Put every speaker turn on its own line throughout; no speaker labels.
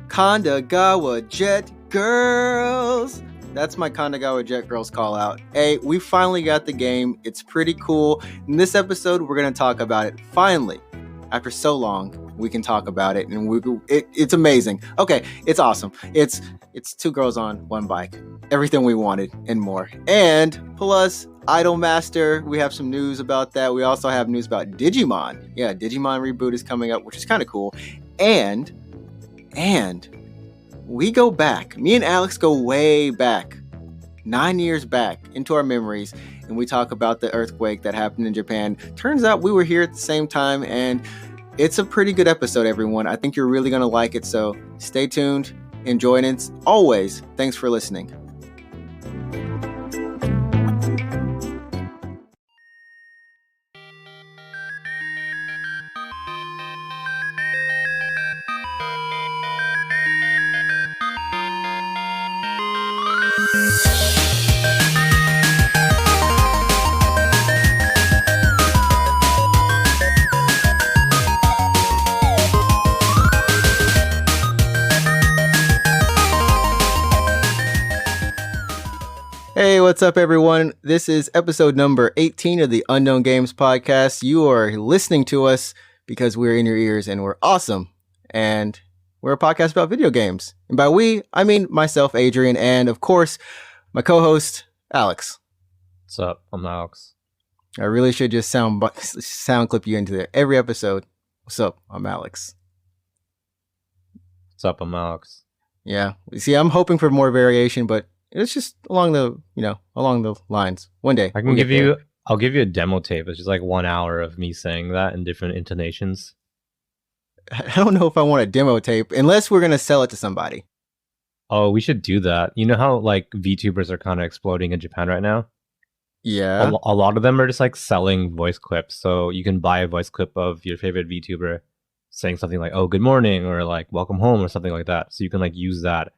Kandagawa Jet Girls. That's my Kandagawa Jet Girls call out. Hey, we finally got the game. It's pretty cool. In this episode, we're going to talk about it. Finally, after so long, we can talk about it, and it's amazing. Okay, it's awesome. It's two girls on one bike. Everything we wanted and more. And plus, Idolmaster, we have some news about that. We also have news about Digimon. Yeah, Digimon reboot is coming up, which is kind of cool. And we go back. Me and Alex go way back, 9 years back into our memories, and we talk about the earthquake that happened in Japan. Turns out we were here at the same time, and it's a pretty good episode, everyone. I think you're really going to like it, so stay tuned, enjoy it, and as always, thanks for listening. Hey, what's up, everyone? This is episode number 18 of the Unknown Games podcast. You are listening to us because we're in your ears and we're awesome. And we're a podcast about video games. And by we, I mean myself, Adrian, and of course, my co-host, Alex.
What's up? I'm Alex.
I really should just sound clip you into there every episode. What's up? I'm Alex.
What's up? I'm Alex.
Yeah. See, I'm hoping for more variation, but it's just along the lines. One day.
I'll give you a demo tape. It's just like 1 hour of me saying that in different intonations.
I don't know if I want a demo tape unless we're going to sell it to somebody.
Oh, we should do that. You know how like VTubers are kind of exploding in Japan right now?
Yeah.
A lot of them are just like selling voice clips. So you can buy a voice clip of your favorite VTuber saying something like, oh, good morning, or like welcome home, or something like that. So you can like use that.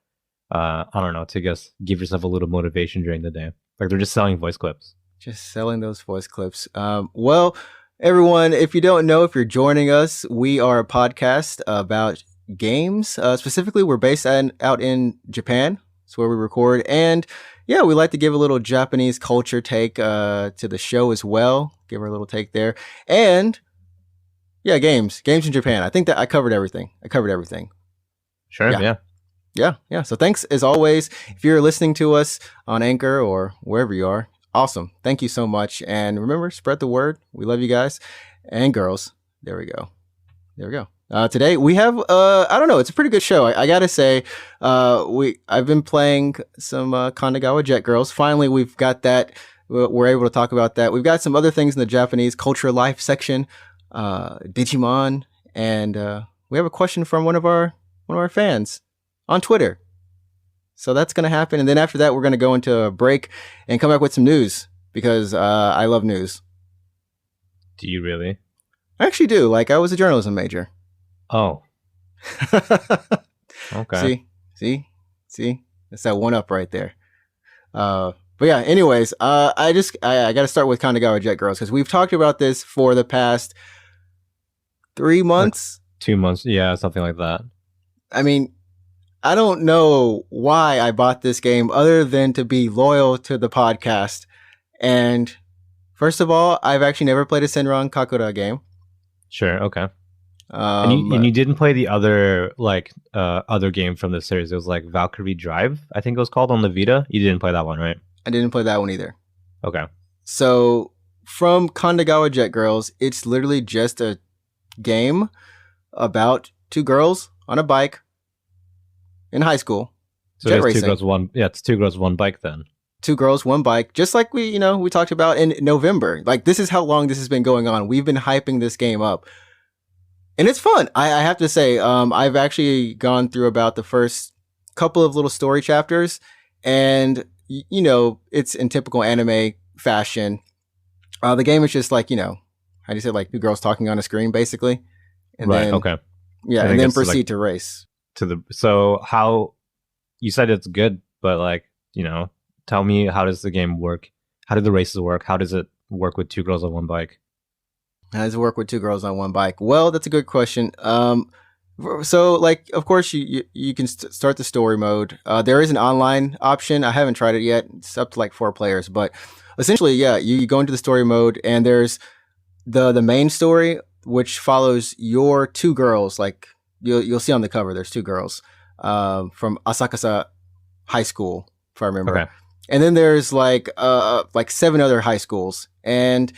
I don't know, to give yourself a little motivation during the day. Like they're just selling voice clips.
Just selling those voice clips. Well, everyone, if you don't know, if you're joining us, we are a podcast about games. Specifically, we're based out in Japan. That's where we record. And yeah, we like to give a little Japanese culture take to the show as well. Give our little take there. And yeah, games in Japan. I think that I covered everything.
Sure, yeah.
Yeah. So thanks as always. If you're listening to us on Anchor or wherever you are, awesome. Thank you so much. And remember, spread the word. We love you guys and girls. There we go. Today we have, I don't know, it's a pretty good show. I gotta say, I've been playing some Kandagawa Jet Girls. Finally, we've got that. We're able to talk about that. We've got some other things in the Japanese culture life section, Digimon, and we have a question from one of our fans on Twitter. So that's going to happen. And then after that, we're going to go into a break and come back with some news because I love news.
Do you really?
I actually do. Like, I was a journalism major.
Oh. Okay.
See? That's that one up right there. But yeah, anyways, I got to start with Kandagawa Jet Girls because we've talked about this for the past 3 months.
Like 2 months. Yeah, something like that.
I mean, I don't know why I bought this game other than to be loyal to the podcast. And first of all, I've actually never played a Senran Kakura game.
Sure, okay. And you didn't play the other other game from the series. It was like Valkyrie Drive, I think it was called, on the Vita. You didn't play that one, right?
I didn't play that one either.
Okay.
So from Kandagawa Jet Girls, it's literally just a game about two girls on a bike in high school.
So jet racing. 2 girls, one. Yeah, it's 2 girls, one bike then. 2 girls, one bike, just like we talked about in November. Like, this is how long this has been going on. We've been hyping this game up. And it's fun. I have to say, I've actually gone through about the first couple of little story chapters, and it's in typical anime fashion. The game is just like, how do you say, like 2 girls talking on a screen, basically. And right.
Then,
okay.
Yeah, and then proceed to race.
So how you said it's good, but tell me, how does the game work? How do the races work? How does it work with 2 girls on one bike?
How does it work with 2 girls on one bike? Well, that's a good question. So, like, of course, you can start the story mode. There is an online option. I haven't tried it yet. It's up to like 4 players, but essentially, yeah, you go into the story mode, and there's the main story, which follows your 2 girls. Like you'll see on the cover, there's 2 girls from Asakasa High School, if I remember.
Okay.
And then there's like 7 other high schools, and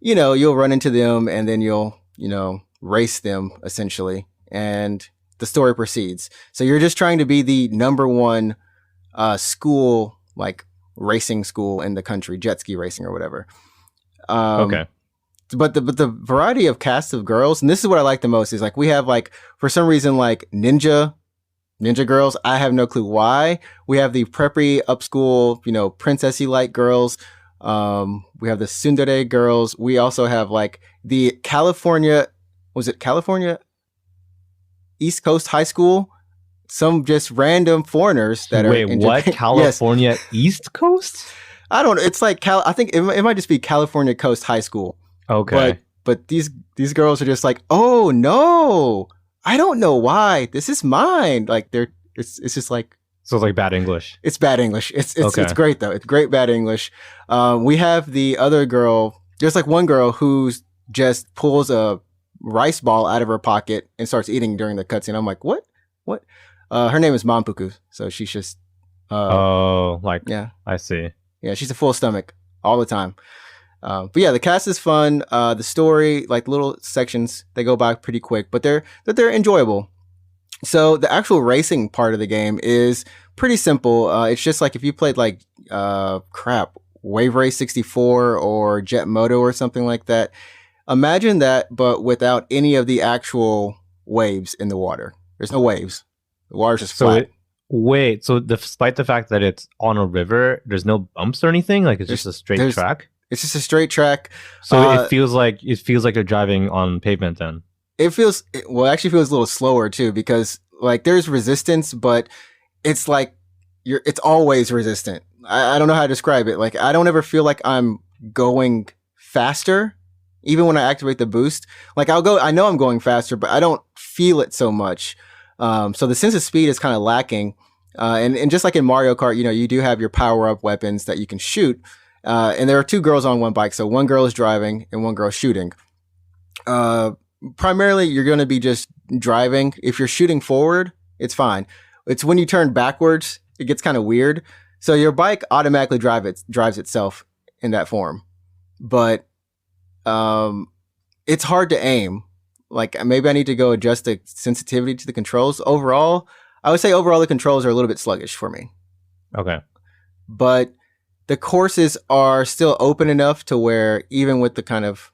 you'll run into them, and then you'll race them essentially, and the story proceeds. So you're just trying to be the number 1 school, like racing school in the country, jet ski racing or whatever.
Okay.
But the variety of cast of girls, and this is what I like the most, is like we have like for some reason like ninja girls. I have no clue why. We have the preppy upschool, princessy like girls. We have the tsundere girls. We also have like the California East Coast High School? Some just random foreigners that
Wait,
are in
what?
Japan.
California
Yes.
East Coast?
I don't know. It's like I think it might just be California Coast High School.
Okay.
But these girls are just like, oh no, I don't know why. This is mine. Like it's just like,
so it's like bad English.
It's bad English. It's
Okay.
great though. It's great bad English. We have the other girl. There's like one girl who just pulls a rice ball out of her pocket and starts eating during the cutscene. I'm like, what? Her name is Manpuku. So she's just.
Yeah. I see.
Yeah, she's a full stomach all the time. But yeah, the cast is fun. The story, like little sections, they go by pretty quick, but they're enjoyable. So the actual racing part of the game is pretty simple. It's just like if you played like Wave Race 64 or Jet Moto or something like that. Imagine that, but without any of the actual waves in the water. There's no waves. The water's just flat.
So despite the fact that it's on a river, there's no bumps or anything? Like it's just a straight track?
It's just a straight track.
So it feels like you're driving on pavement then.
It actually feels a little slower too, because like there's resistance, but it's like it's always resistant. I don't know how to describe it. Like I don't ever feel like I'm going faster, even when I activate the boost. Like I know I'm going faster, but I don't feel it so much. So the sense of speed is kind of lacking. And just like in Mario Kart, you do have your power-up weapons that you can shoot. And there are 2 girls on one bike. So one girl is driving and one girl shooting. Primarily, you're going to be just driving. If you're shooting forward, it's fine. It's when you turn backwards, it gets kind of weird. So your bike automatically drives itself in that form. But it's hard to aim. Like maybe I need to go adjust the sensitivity to the controls. Overall, I would say the controls are a little bit sluggish for me.
Okay.
But the courses are still open enough to where even with the kind of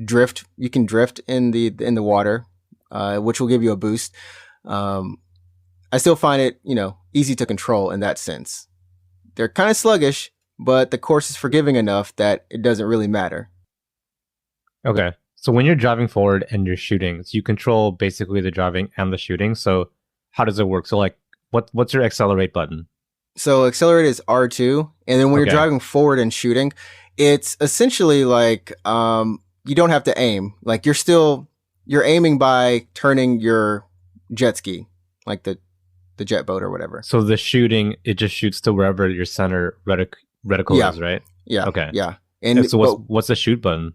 drift, you can drift in the water, which will give you a boost. I still find it, easy to control in that sense. They're kind of sluggish, but the course is forgiving enough that it doesn't really matter.
Okay. So when you're driving forward and you're shooting, so you control basically the driving and the shooting. So how does it work? So like, what's your accelerate button?
So accelerate is R2, and then when you're driving forward and shooting, it's essentially like you don't have to aim. Like you're aiming by turning your jet ski, like the jet boat or whatever.
So the shooting, it just shoots to wherever your center reticle is, right?
Yeah.
Okay.
Yeah.
And so what's the shoot button?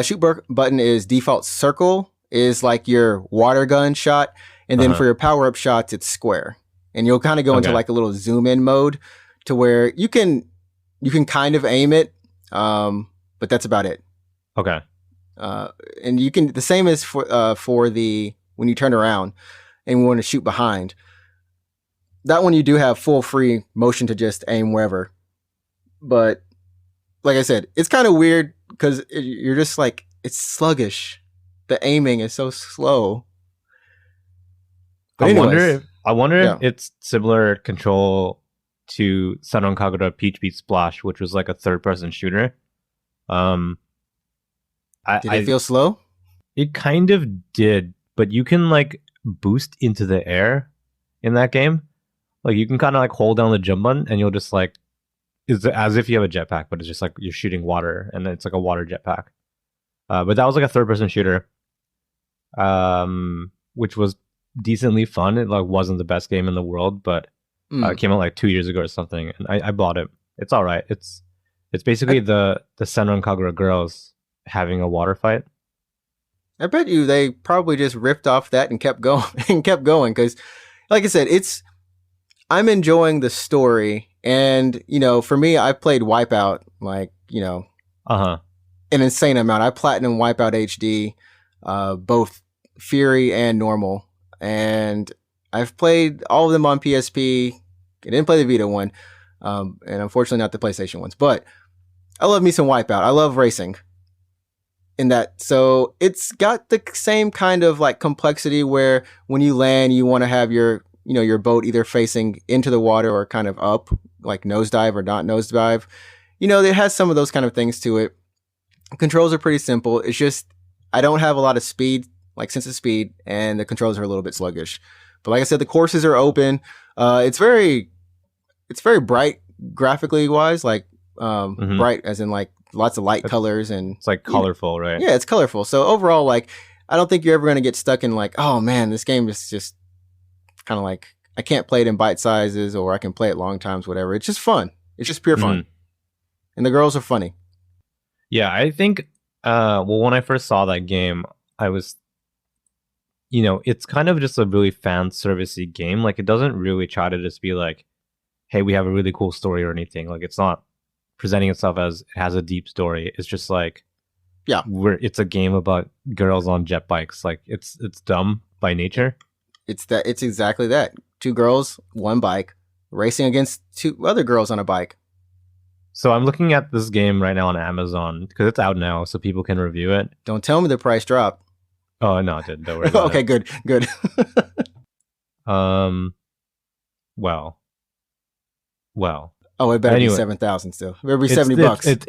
Shoot button is default circle, is like your water gun shot, and then for your power up shots, it's square. And you'll kind of go into like a little zoom in mode to where you can kind of aim it, but that's about it.
Okay.
And you can, the same as for when you turn around and want to shoot behind. That one you do have full free motion to just aim wherever. But like I said, it's kind of weird because you're just like, it's sluggish. The aiming is so slow. But
I wonder if it's similar control to Senran Kagura Peach Beat Splash, which was like a third-person shooter.
Did it feel slow?
It kind of did, but you can like boost into the air in that game. Like you can kind of like hold down the jump button, and you'll just like, it's as if you have a jetpack, but it's just like you're shooting water, and it's like a water jetpack. But that was like a third-person shooter, which was decently fun. It like wasn't the best game in the world, but it came out like 2 years ago or something, and I bought it. It's all right. It's basically the Senran Kagura girls having a water fight.
I bet you they probably just ripped off that and kept going because, like I said, I'm enjoying the story, and for me, I played Wipeout like an insane amount. I platinum Wipeout HD, both Fury and normal, and I've played all of them on PSP. I didn't play the Vita one, and unfortunately not the PlayStation ones. But I love me some Wipeout. I love racing. In that, so it's got the same kind of like complexity where when you land, you want to have your your boat either facing into the water or kind of up, like nosedive or not nosedive. It has some of those kind of things to it. Controls are pretty simple. It's just I don't have a lot of speed, like sense of speed, and the controls are a little bit sluggish. But like I said, the courses are open. It's very bright graphically wise, like bright as in like lots of light colors, and
it's like colorful, right?
Yeah, it's colorful. So overall, like I don't think you're ever going to get stuck in like, oh man, this game is just kind of like I can't play it in bite sizes, or I can play it long times, whatever. It's just fun. It's just pure fun, and the girls are funny.
Yeah, I think. When I first saw that game, I was, it's kind of just a really fan servicey game. Like it doesn't really try to just be like, hey, we have a really cool story or anything. Like it's not presenting itself as it has a deep story. It's just like,
yeah,
it's a game about girls on jet bikes. Like it's dumb by nature.
It's exactly that. 2 girls, 1 bike, racing against 2 other girls on a bike.
So I'm looking at this game right now on Amazon because it's out now, so people can review it.
Don't tell me the price dropped.
Oh no, it didn't. Don't worry about
okay, good.
Well.
Oh, it better be 7,000 still. It better be $70.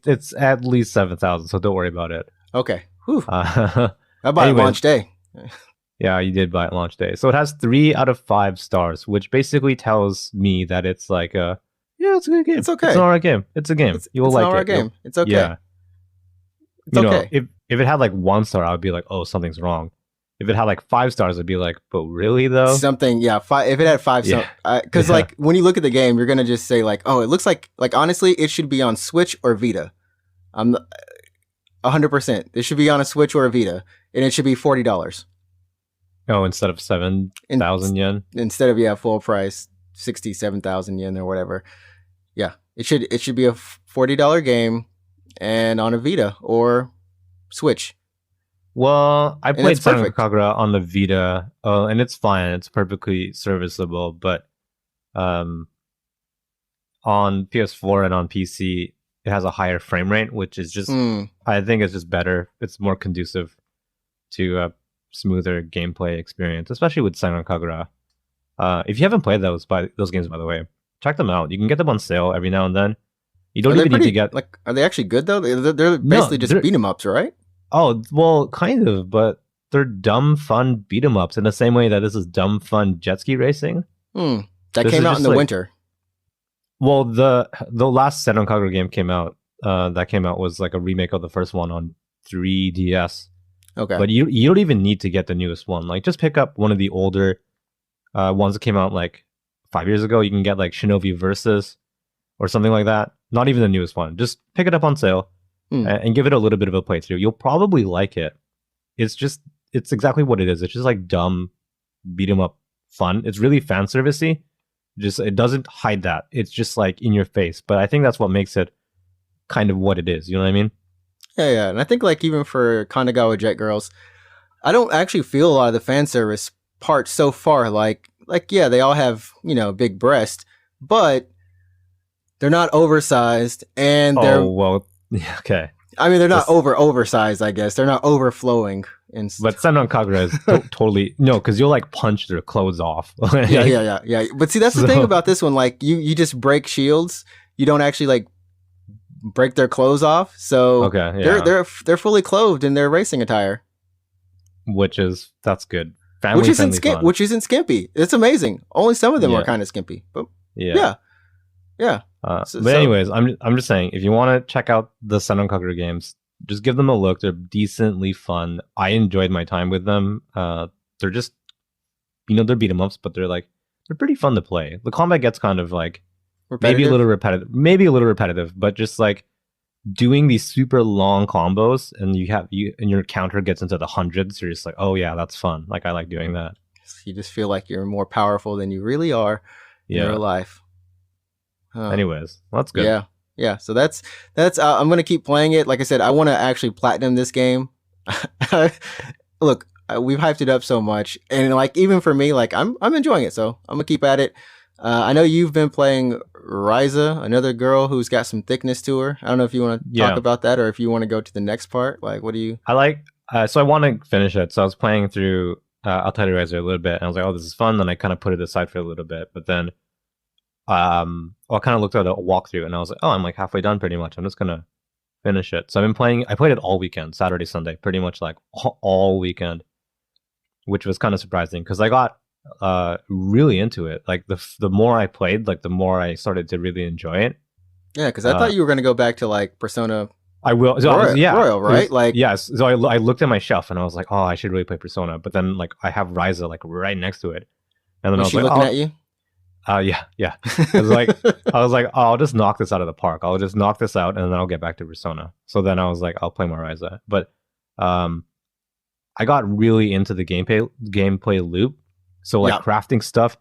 It's at least 7,000. So don't worry about it.
Okay. Whew. I bought it launch day.
Yeah, you did buy it launch day. So it has 3 out of 5 stars, which basically tells me that it's like a it's a good game.
It's okay.
It's an alright game. It's a game. You will like it. It's an alright
game. It's okay.
Yeah.
It's okay.
If it had like 1 star, I would be like, oh, something's wrong. If it had like 5 stars, I'd be like, but really though?
Something, yeah. 5. If it had 5, because like when you look at the game, you're gonna just say like, oh, it looks like honestly, it should be on Switch or Vita. I'm 100%. It should be on a Switch or a Vita, and it should be $40.
Oh, instead of 7,000 yen.
Instead of full price 67,000 yen or whatever. Yeah, it should be a $40 game, and on a Vita or Switch.
Well, I played Senran Kagura on the Vita, and it's fine. It's perfectly serviceable. But on PS4 and on PC, it has a higher frame rate, which is just, I think it's just better. It's more conducive to a smoother gameplay experience, especially with Senran Kagura. If you haven't played those games, by the way, check them out. You can get them on sale every now and then. You don't even need to get
like. Are they actually good though? They're basically just beat 'em ups, right?
Oh, well, kind of, but they're dumb, fun beat 'em ups in the same way that this is dumb, fun jet ski racing.
That came out in the winter.
Well, the last Senran Kagura game came out. That came out was like a remake of the first one on 3DS.
Okay,
but you don't even need to get the newest one. Like, just pick up one of the older ones that came out like 5 years ago. You can get like Shinobi Versus or something like that. Not even the newest one. Just pick it up on sale. And give it a little bit of a playthrough. You'll probably like it. It's exactly what it is. It's just like dumb, beat 'em up fun. It's really fan servicey. It doesn't hide that. It's just like in your face. But I think that's what makes it kind of what it is. You know what I mean?
Yeah. And I think like even for Kandagawa Jet Girls, I don't actually feel a lot of the fan service part so far. Like yeah, they all have big breasts, but they're not oversized, and they're
okay.
I mean, they're not oversized, I guess. They're not overflowing.
But Senran Kagura is totally... No, because you'll like punch their clothes off.
Yeah. But see, that's the thing about this one. Like, you just break shields. You don't actually like break their clothes off. So they're fully clothed in their racing attire.
That's good.
Which isn't skimpy. It's amazing. Only some of them are kind of skimpy. But yeah.
But anyways, I'm just saying, if you want to check out the Senran Kagura games, just give them a look. They're decently fun. I enjoyed my time with them. They're just they're beat 'em ups, but they're pretty fun to play. The combat gets kind of like
Repetitive?
maybe a little repetitive, but just like doing these super long combos, and your counter gets into the hundreds. You're just like, oh yeah, that's fun. Like, I like doing that.
You just feel like you're more powerful than you really are in real life.
Anyways, that's good.
Yeah. So that's I'm gonna keep playing it. Like I said, I want to actually platinum this game. Look, we've hyped it up so much, and like even for me, like I'm enjoying it. So I'm gonna keep at it. I know you've been playing Ryza, another girl who's got some thickness to her. I don't know if you want to talk about that or if you want to go to the next part. Like, what do you?
I like. So I want to finish it. So I was playing through Altai Ryza a little bit, and I was like, oh, this is fun. Then I kind of put it aside for a little bit, but then I kind of looked at a walkthrough, and I was like, oh, I'm like halfway done pretty much. I'm just gonna finish it. So I've been playing. I played it all weekend, Saturday, Sunday, pretty much like all weekend, which was kind of surprising because I got really into it. Like the more I played, like the more I started to really enjoy it.
Yeah, because I thought you were gonna go back to like Persona.
I will. So
Royal, right?
Like, yes. So I looked at my shelf and I was like, oh, I should really play Persona. But then like I have Ryza like right next to it, and then I was like,
looking at you.
Yeah. I was like, oh, I'll just knock this out of the park. I'll just knock this out, and then I'll get back to Persona. So then I was like, I'll play more Ryza. But I got really into the gameplay loop. So like crafting stuff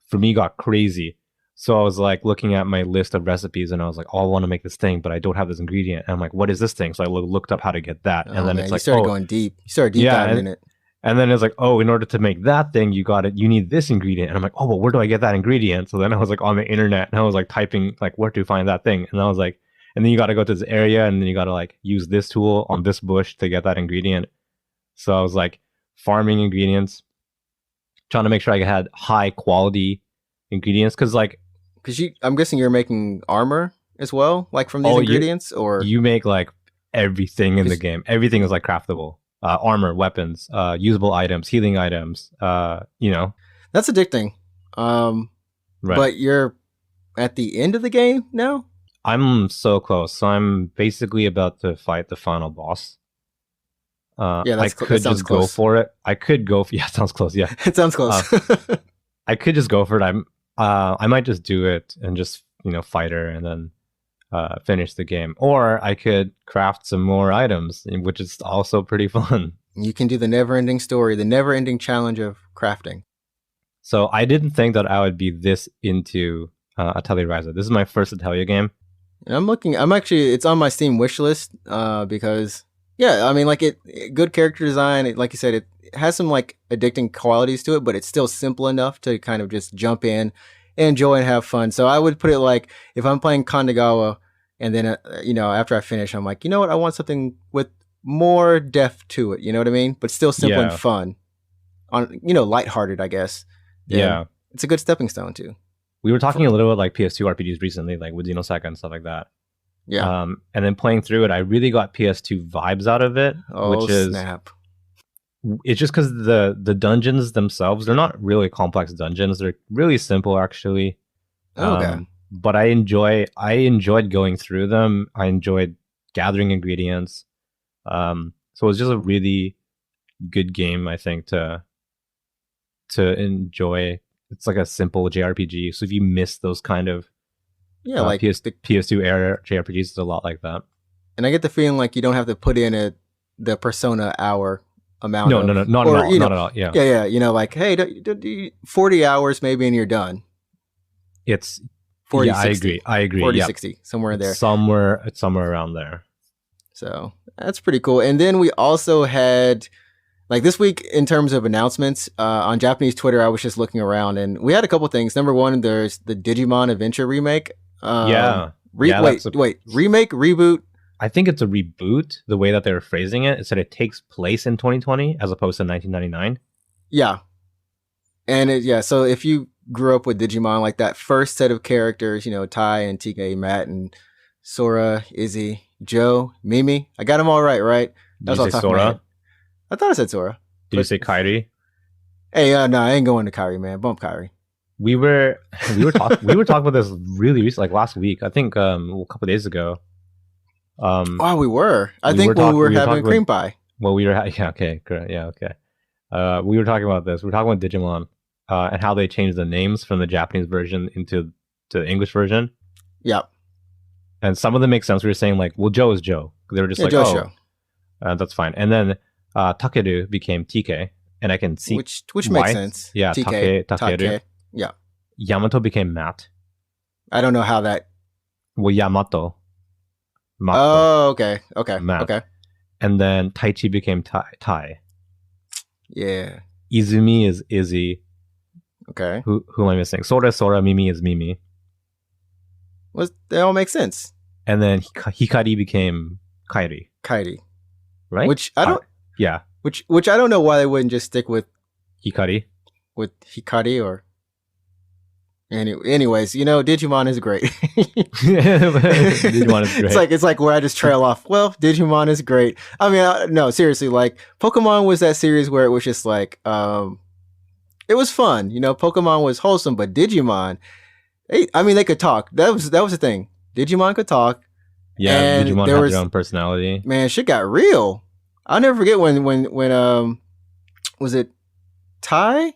for me got crazy. So I was like looking at my list of recipes, and I was like, oh, I want to make this thing, but I don't have this ingredient. And I'm like, what is this thing? So I looked up how to get that. And then it's like,
you started going deep. You started deep diving in it.
And then it's like, oh, in order to make that thing, you need this ingredient. And I'm like, oh, well, where do I get that ingredient? So then I was like on the internet, and I was like typing like where to find that thing. And I was like, and then you got to go to this area, and then you got to like use this tool on this bush to get that ingredient. So I was like farming ingredients, trying to make sure I had high quality ingredients. Because
I'm guessing you're making armor as well, like from these ingredients, or
you make like everything in the game. Everything is like craftable. Armor, weapons, usable items, healing items. That's
addicting. Right. But you're at the end of the game now?
I'm so close. So I'm basically about to fight the final boss. I could just go for it. I could go for it sounds close. Yeah.
It sounds close.
I could just go for it. I might just do it and just, fight her and then finish the game. Or I could craft some more items, which is also pretty fun.
You can do the never-ending story, the never-ending challenge of crafting.
So I didn't think that I would be this into Atelier Ryza. This is my first Atelier game.
And it's on my Steam wish list because, yeah, I mean, like good character design. Like you said, it has some like addicting qualities to it, but it's still simple enough to kind of just jump in, enjoy, and have fun. So I would put it like if I'm playing Kandagawa, and then after I finish, I'm like, you know what, I want something with more depth to it. You know what I mean? But still simple and fun, lighthearted, I guess.
Yeah,
it's a good stepping stone too.
We were talking a little bit like PS2 RPGs recently, like with Xenosaga and stuff like that.
Yeah.
And then playing through it, I really got PS2 vibes out of it.
Oh, snap.
It's just because the dungeons themselves, they're not really complex dungeons. They're really simple, actually.
Okay.
But I enjoyed going through them. I enjoyed gathering ingredients. So it was just a really good game, I think, to enjoy. It's like a simple JRPG. So if you miss those kind of like PS2 era JRPGs, it's a lot like that.
And I get the feeling like you don't have to put in the Persona hour amount.
No, not at all. Yeah.
Like, hey, 40 hours maybe and you're done.
It's
40,
yeah, 60. I agree.
40, 60, somewhere in there.
It's somewhere around there.
So that's pretty cool. And then we also had, like this week in terms of announcements, on Japanese Twitter, I was just looking around and we had a couple things. Number one, there's the Digimon Adventure remake. Remake, reboot?
I think it's a reboot, the way that they were phrasing it. It said it takes place in 2020 as opposed to 1999.
Yeah. And so if you grew up with Digimon, like that first set of characters, Tai and TK, Matt and Sora, Izzy, Joe, Mimi. I got them all right?
Did you say Sora?
I thought I said Sora.
Did you say Kairi?
Hey, no, I ain't going to Kairi, man. Bump Kairi.
We were talking about this really recently, like last week. I think a couple of days ago.
We were. I think we were having cream pie.
Well, we were. Yeah. Okay. Great. Yeah. Okay. We were talking about this. We were talking about Digimon. and how they changed the names from the Japanese version to the English version.
Yeah.
And some of them make sense. We were saying like, well, Joe is Joe. They were just like,
Joe's
oh, that's fine. And then Takeru became TK, and I can see
which
why.
makes sense.
Yeah, Takeru.
Yeah.
Yamato became Matt.
I don't know how that.
Well, Yamato.
Oh, okay.
Matt.
Okay.
And then Taichi became Tai.
Yeah.
Izumi is Izzy.
Okay.
Who am I missing? Sora, Mimi is Mimi.
They all make sense.
And then Hikari became Kairi. Right?
Which I don't.
Yeah.
Which I don't know why they wouldn't just stick with
Hikari.
Or. Anyways, Digimon is great.
Digimon is great.
It's like where I just trail off. Well, Digimon is great. I mean, no, seriously, like Pokemon was that series where it was just like, it was fun. Pokemon was wholesome, but Digimon, they could talk. That was the thing. Digimon could talk.
Yeah, Digimon had their own personality.
Man, shit got real. I'll never forget when was it Tai?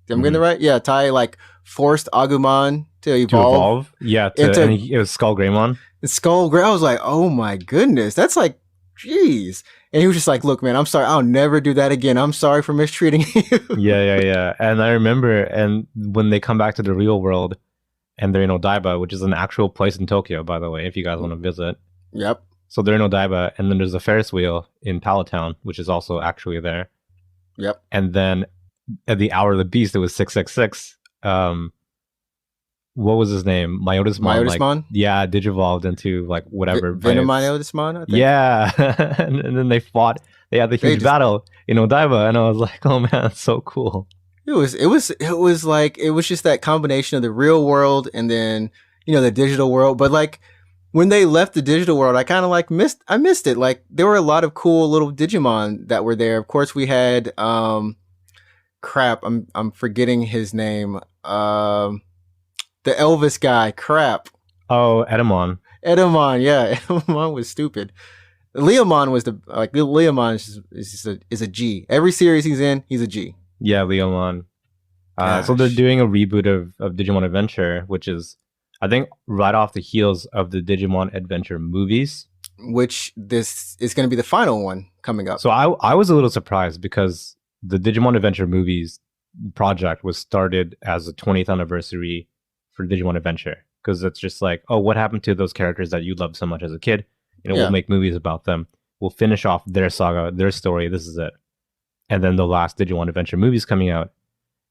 I'm getting it right? Yeah, Tai like forced Agumon to evolve.
Yeah, and it was Skull Greymon.
I was like, oh my goodness, that's like, jeez. And he was just like, look, man, I'm sorry, I'll never do that again. I'm sorry for mistreating you.
Yeah. And I remember, and when they come back to the real world, and they're in Odaiba, which is an actual place in Tokyo, by the way, if you guys want to visit.
Yep.
So they're in Odaiba, and then there's a Ferris wheel in Palatown, which is also actually there.
Yep.
And then at the Hour of the Beast, it was 666. What was his name? Myotismon? Yeah, digivolved into like whatever.
Venomyotismon, I think.
Yeah. and then they fought. They had the huge battle in Odaiba, and I was like, oh man, that's so cool.
It was just that combination of the real world and then, the digital world. But like when they left the digital world, I kind of like missed it. Like there were a lot of cool little Digimon that were there. Of course, we had, crap. I'm forgetting his name. The Elvis guy. Crap.
Oh, Edamon.
Yeah. Edamon was stupid. Leomon was Leomon is a G. Every series he's in, he's a G.
Yeah, Leomon. So they're doing a reboot of Digimon Adventure, which is, I think, right off the heels of the Digimon Adventure movies.
Which this is going to be the final one coming up.
So I was a little surprised because the Digimon Adventure movies project was started as a 20th anniversary for Digimon Adventure. Because it's just like, oh, what happened to those characters that you loved so much as a kid? We'll make movies about them. We'll finish off their saga, their story. This is it. And then the last Digimon Adventure movie's coming out.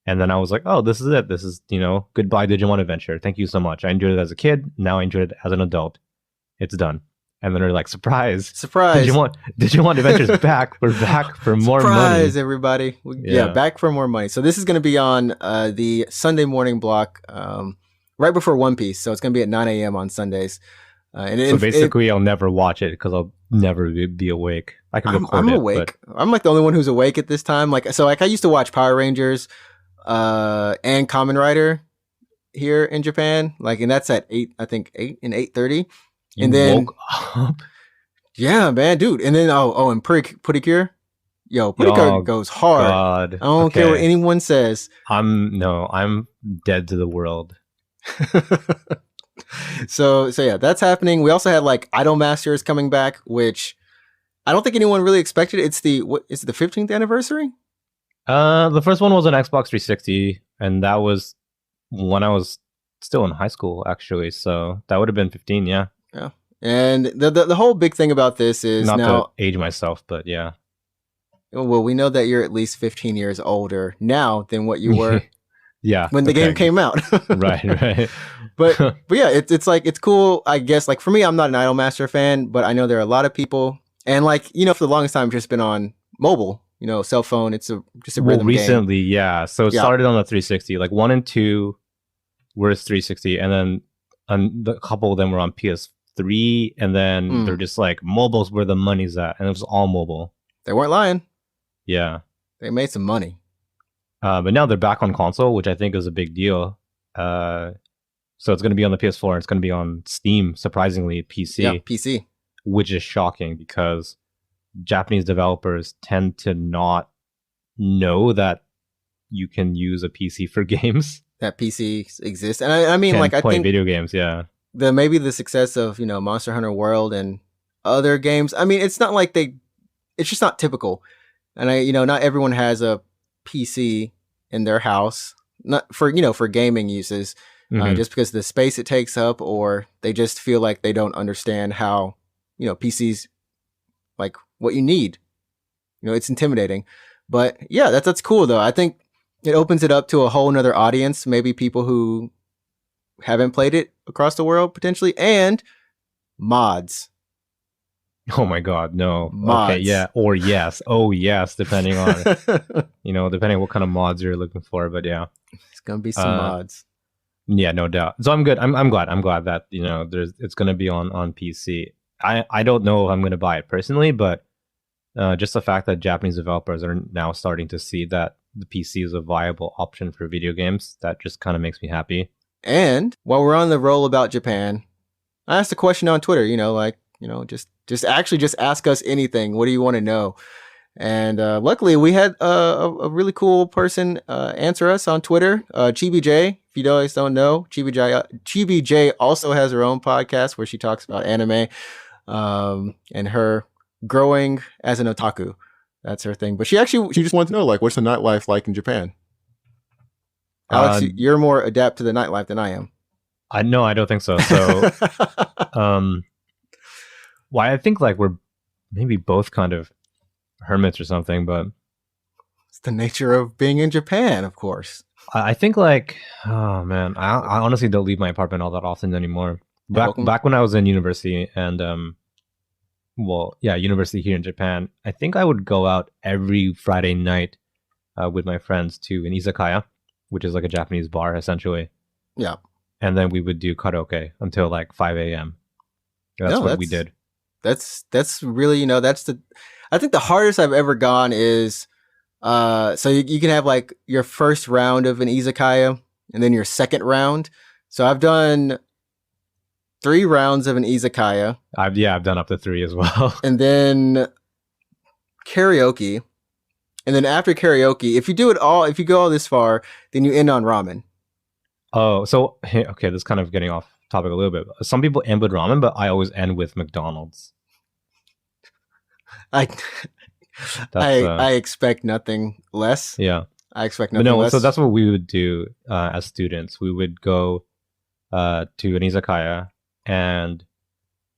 And then I was like, oh, this is it. This is, goodbye Digimon Adventure. Thank you so much. I enjoyed it as a kid. Now I enjoy it as an adult. It's done. And then they're like, surprise. Digimon Adventure's back. We're back for more money.
Surprise, everybody. Yeah, back for more money. So this is going to be on the Sunday morning block right before One Piece. So it's going to be at 9 a.m. on Sundays.
So basically, I'll never watch it because I'll never be awake. I can record
I'm awake. But I'm like the only one who's awake at this time. Like I used to watch Power Rangers and Kamen Rider here in Japan. Like, and that's at 8 and 8:30. And then
woke up?
Yeah, man, dude. And then and Purikure. Yo, Purikure goes hard.
God.
I don't care what anyone says.
I'm dead to the world.
So yeah, that's happening. We also had like Idolmasters coming back, which I don't think anyone really expected. Is it the 15th anniversary?
The first one was an Xbox 360, and that was when I was still in high school, actually. So that would have been 15, yeah.
Yeah. And the whole big thing about this is
not
now,
to age myself, but yeah.
Well, we know that you're at least 15 years older now than what you were.
Yeah,
when the game came out.
right.
But yeah, it's like, it's cool. I guess like for me, I'm not an Idolmaster fan, but I know there are a lot of people, and like for the longest time, I've just been on mobile, cell phone. It's just a rhythm
recently,
game.
Yeah. So it started on the 360. Like 1 and 2 were 360, and then a couple of them were on PS3, and then they're just like mobile's where the money's at, and it was all mobile.
They weren't lying.
Yeah,
they made some money.
But now they're back on console, which I think is a big deal. So it's going to be on the PS4. It's going to be on Steam, surprisingly, PC.
Yeah, PC.
Which is shocking because Japanese developers tend to not know that you can use a PC for games.
That PC exists, and I mean, like, I
play
think
video games. Yeah,
maybe the success of Monster Hunter World and other games. I mean, it's not like it's just not typical, and not everyone has a PC in their house, not for for gaming uses, just because of the space it takes up, or they just feel like they don't understand how PCs, like, what you need. It's intimidating, but yeah, that's cool though. I think it opens it up to a whole nother audience, maybe people who haven't played it across the world potentially, and mods.
Oh my God, no.
Mods.
Okay, yeah, or yes. Oh yes, depending on depending on what kind of mods you're looking for, but yeah.
It's gonna be some mods.
Yeah, no doubt. So I'm good. I'm glad that it's gonna be on PC. I don't know if I'm gonna buy it personally, but just the fact that Japanese developers are now starting to see that the PC is a viable option for video games, that just kind of makes me happy.
And while we're on the roll about Japan, I asked a question on Twitter, just ask us anything. What do you want to know? And luckily we had a really cool person answer us on Twitter. Chibi J, if you guys don't know, Chibi J also has her own podcast where she talks about anime and her growing as an otaku. That's her thing. But she just wanted to know, like, what's the nightlife like in Japan? Alex, you're more adept to the nightlife than I am.
I don't think so. So, I think like we're maybe both kind of hermits or something, but
it's the nature of being in Japan, of course.
I think like, oh man, I honestly don't leave my apartment all that often anymore. Back when I was in university and university here in Japan, I think I would go out every Friday night with my friends to an izakaya, which is like a Japanese bar essentially.
Yeah.
And then we would do karaoke until like 5 a.m. That's what we did.
That's really, I think the hardest I've ever gone is, so you can have like your first round of an izakaya and then your second round. So I've done 3 rounds of an izakaya.
I've done up to 3 as well.
And then karaoke. And then after karaoke, if you go all this far, then you end on ramen.
Oh, so okay, this is kind of getting off topic a little bit. Some people end with ramen, but I always end with McDonald's.
I expect nothing less.
Yeah.
I expect nothing less.
So that's what we would do as students. We would go to an izakaya and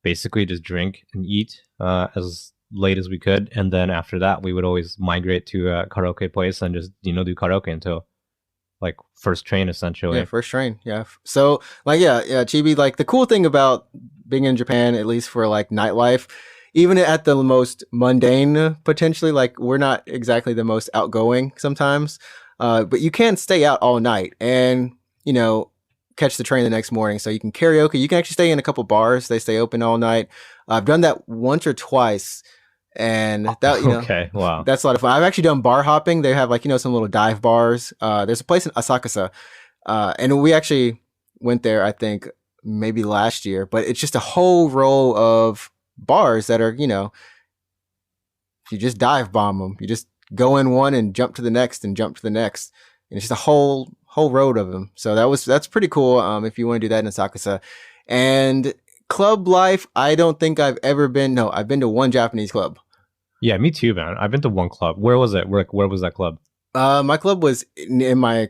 basically just drink and eat as late as we could, and then after that we would always migrate to a karaoke place and just do karaoke until like first train essentially.
Yeah, first train. Yeah. So like Chibi, like the cool thing about being in Japan, at least for like nightlife, even at the most mundane potentially, like we're not exactly the most outgoing sometimes, but you can stay out all night and catch the train the next morning. So you can karaoke. You can actually stay in a couple bars. They stay open all night. I've done that once or twice, and that
okay, wow,
that's a lot of fun. I've actually done bar hopping. They have like some little dive bars. There's a place in Asakusa, and we actually went there, I think maybe last year. But it's just a whole row of bars that are you just dive bomb them. You just go in one and jump to the next and jump to the next, and it's just a whole road of them. So that's pretty cool. If you want to do that in Asakusa. And club life, I don't think I've ever been. No, I've been to one Japanese club.
Yeah, me too, man. I've been to one club. Where was it? Where was that club?
My club was in my,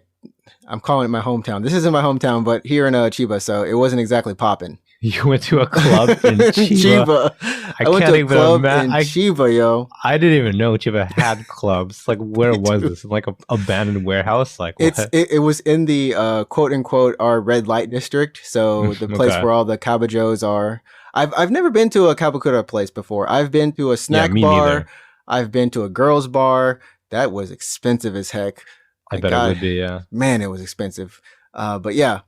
I'm calling it my hometown. This isn't my hometown, but here in Chiba, so it wasn't exactly popping.
You went to a club in Chiba?
I went to a club in Chiba, yo.
I didn't even know Chiba had clubs. Like, where was this? Like a abandoned warehouse? Like, what?
It was in the quote unquote our red light district. So the place where all the kabajos are. I've never been to a kabakura place before. I've been to a snack bar. Neither. I've been to a girls bar. That was expensive as heck.
I bet it would be, yeah.
Man, it was expensive. But yeah.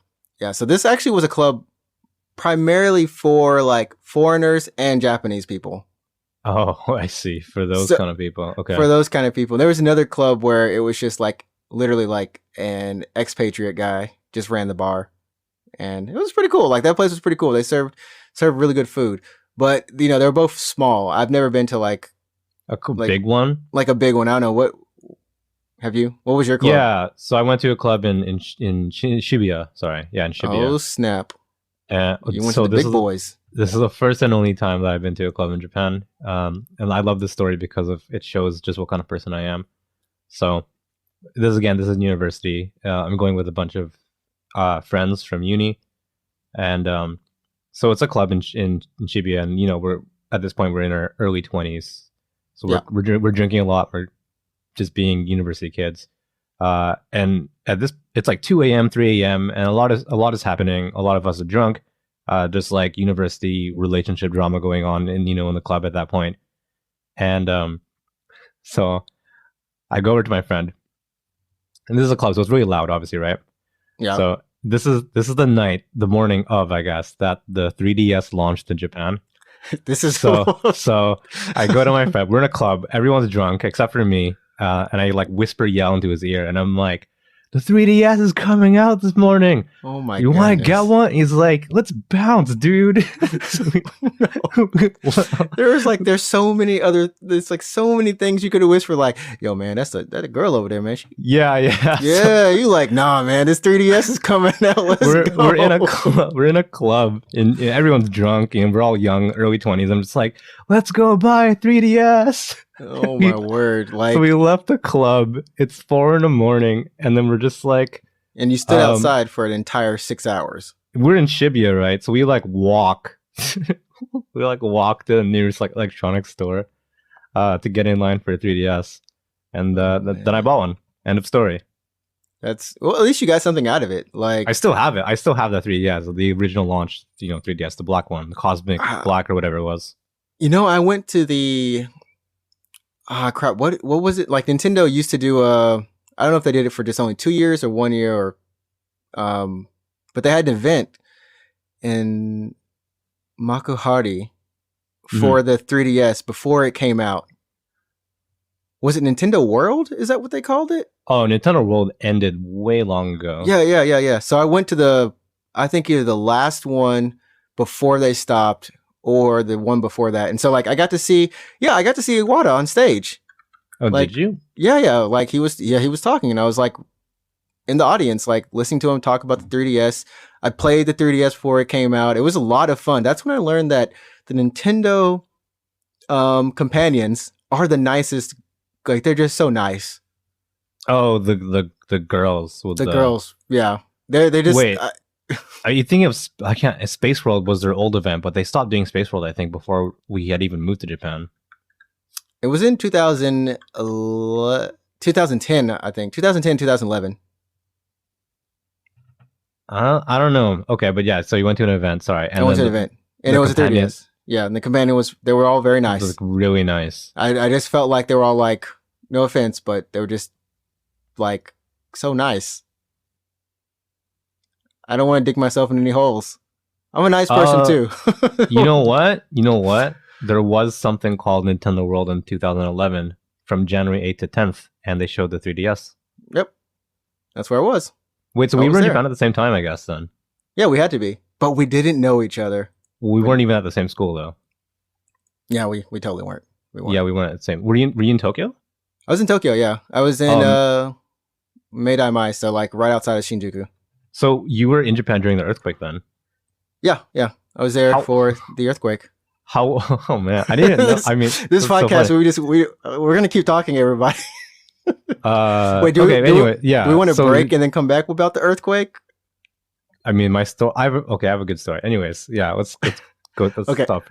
So this actually was a club primarily for like foreigners and Japanese people.
Oh, I see. For those kind of people. Okay.
For those kind of people. There was another club where it was just like literally like an expatriate guy just ran the bar. And it was pretty cool. Like that place was pretty cool. They served really good food. But they were both small. I've never been to like
big one.
Like a big one. I don't know what. Have you? What was your club?
Yeah, so I went to a club in Shibuya. Sorry, yeah, in Shibuya.
Oh snap! You went
So
to the big boys.
This is the first and only time that I've been to a club in Japan, and I love this story because it shows just what kind of person I am. So this is university. I'm going with a bunch of friends from uni, and so it's a club in Shibuya, and we're at this point we're in our early 20s, so we're drinking a lot. We're just being university kids, and at this it's like 2 a.m., 3 a.m., and a lot is happening. A lot of us are drunk, just like university relationship drama going on in the club at that point. And so I go over to my friend, and this is a club, so it's really loud, obviously, right?
Yeah.
So this is the morning of, I guess, that the 3DS launched in Japan.
This is
so I go to my friend. We're in a club. Everyone's drunk except for me. And I like yell into his ear, and I'm like, the 3DS is coming out this morning.
Oh my!
You want to get one? He's like, let's bounce, dude.
There's so many so many things you could have whispered, like, yo man, that's a girl over there, man.
Yeah.
You like, nah man, this 3DS is coming out.
We're in a club, and everyone's drunk, and we're all young, early 20s. I'm just like, let's go buy a 3DS.
Oh my word! Like,
so we left the club. It's 4 a.m, and then we're just like,
and you stood outside for an entire 6 hours.
We're in Shibuya, right? So we like walk. We like walk to the nearest like electronics store to get in line for a 3DS, and then I bought one. End of story.
At least you got something out of it. Like,
I still have it. I still have that 3DS, the original launch, 3DS, the black one, the Cosmic Black or whatever it was.
I went to the crap. What was it? Like, Nintendo used to do I don't know if they did it for just only 2 years or 1 year, or but they had an event in Makuhari for the 3DS before it came out. Was it Nintendo World? Is that what they called it?
Oh, Nintendo World ended way long ago.
Yeah. So I went to I think either the last one before they stopped or the one before that. And so like I got to see Iwata on stage.
Oh,
like,
did you?
Yeah. Like he was talking, and I was like in the audience, like listening to him talk about the 3DS. I played the 3DS before it came out. It was a lot of fun. That's when I learned that the Nintendo companions are the nicest. Like, they're just so nice.
Oh, the girls. With
the girls, yeah. They just
wait. Are you thinking of Space World was their old event, but they stopped doing Space World, I think, before we had even moved to Japan.
It was in 2010, I think. 2010, 2011.
I don't know. Okay, but yeah, so you went to an event, sorry.
And I went to an event. And it was a 3DS. Yeah, and the companion they were all very nice.
It was really nice.
I just felt like they were all like, no offense, but they were just like so nice. I don't want to dig myself in any holes. I'm a nice person too.
You know what? There was something called Nintendo World in 2011 from January 8th to 10th, and they showed the 3DS.
Yep. That's where I was.
Wait, so we were in Japan at the same time, I guess, then?
Yeah, we had to be. But we didn't know each other.
We weren't even at the same school, though.
Yeah, we totally weren't.
Yeah, we weren't at the same. Were you in Tokyo?
I was in Tokyo, yeah. I was in Meidai-mai, so like right outside of Shinjuku. So
you were in Japan during the earthquake then?
Yeah. I was there for the earthquake.
How? Oh man, I didn't know. I mean,
this podcast, so we're gonna keep talking, everybody.
Wait, do we
want to break and then come back about the earthquake?
I mean, my story. I have a good story. Anyways, yeah, let's go. Let's stop.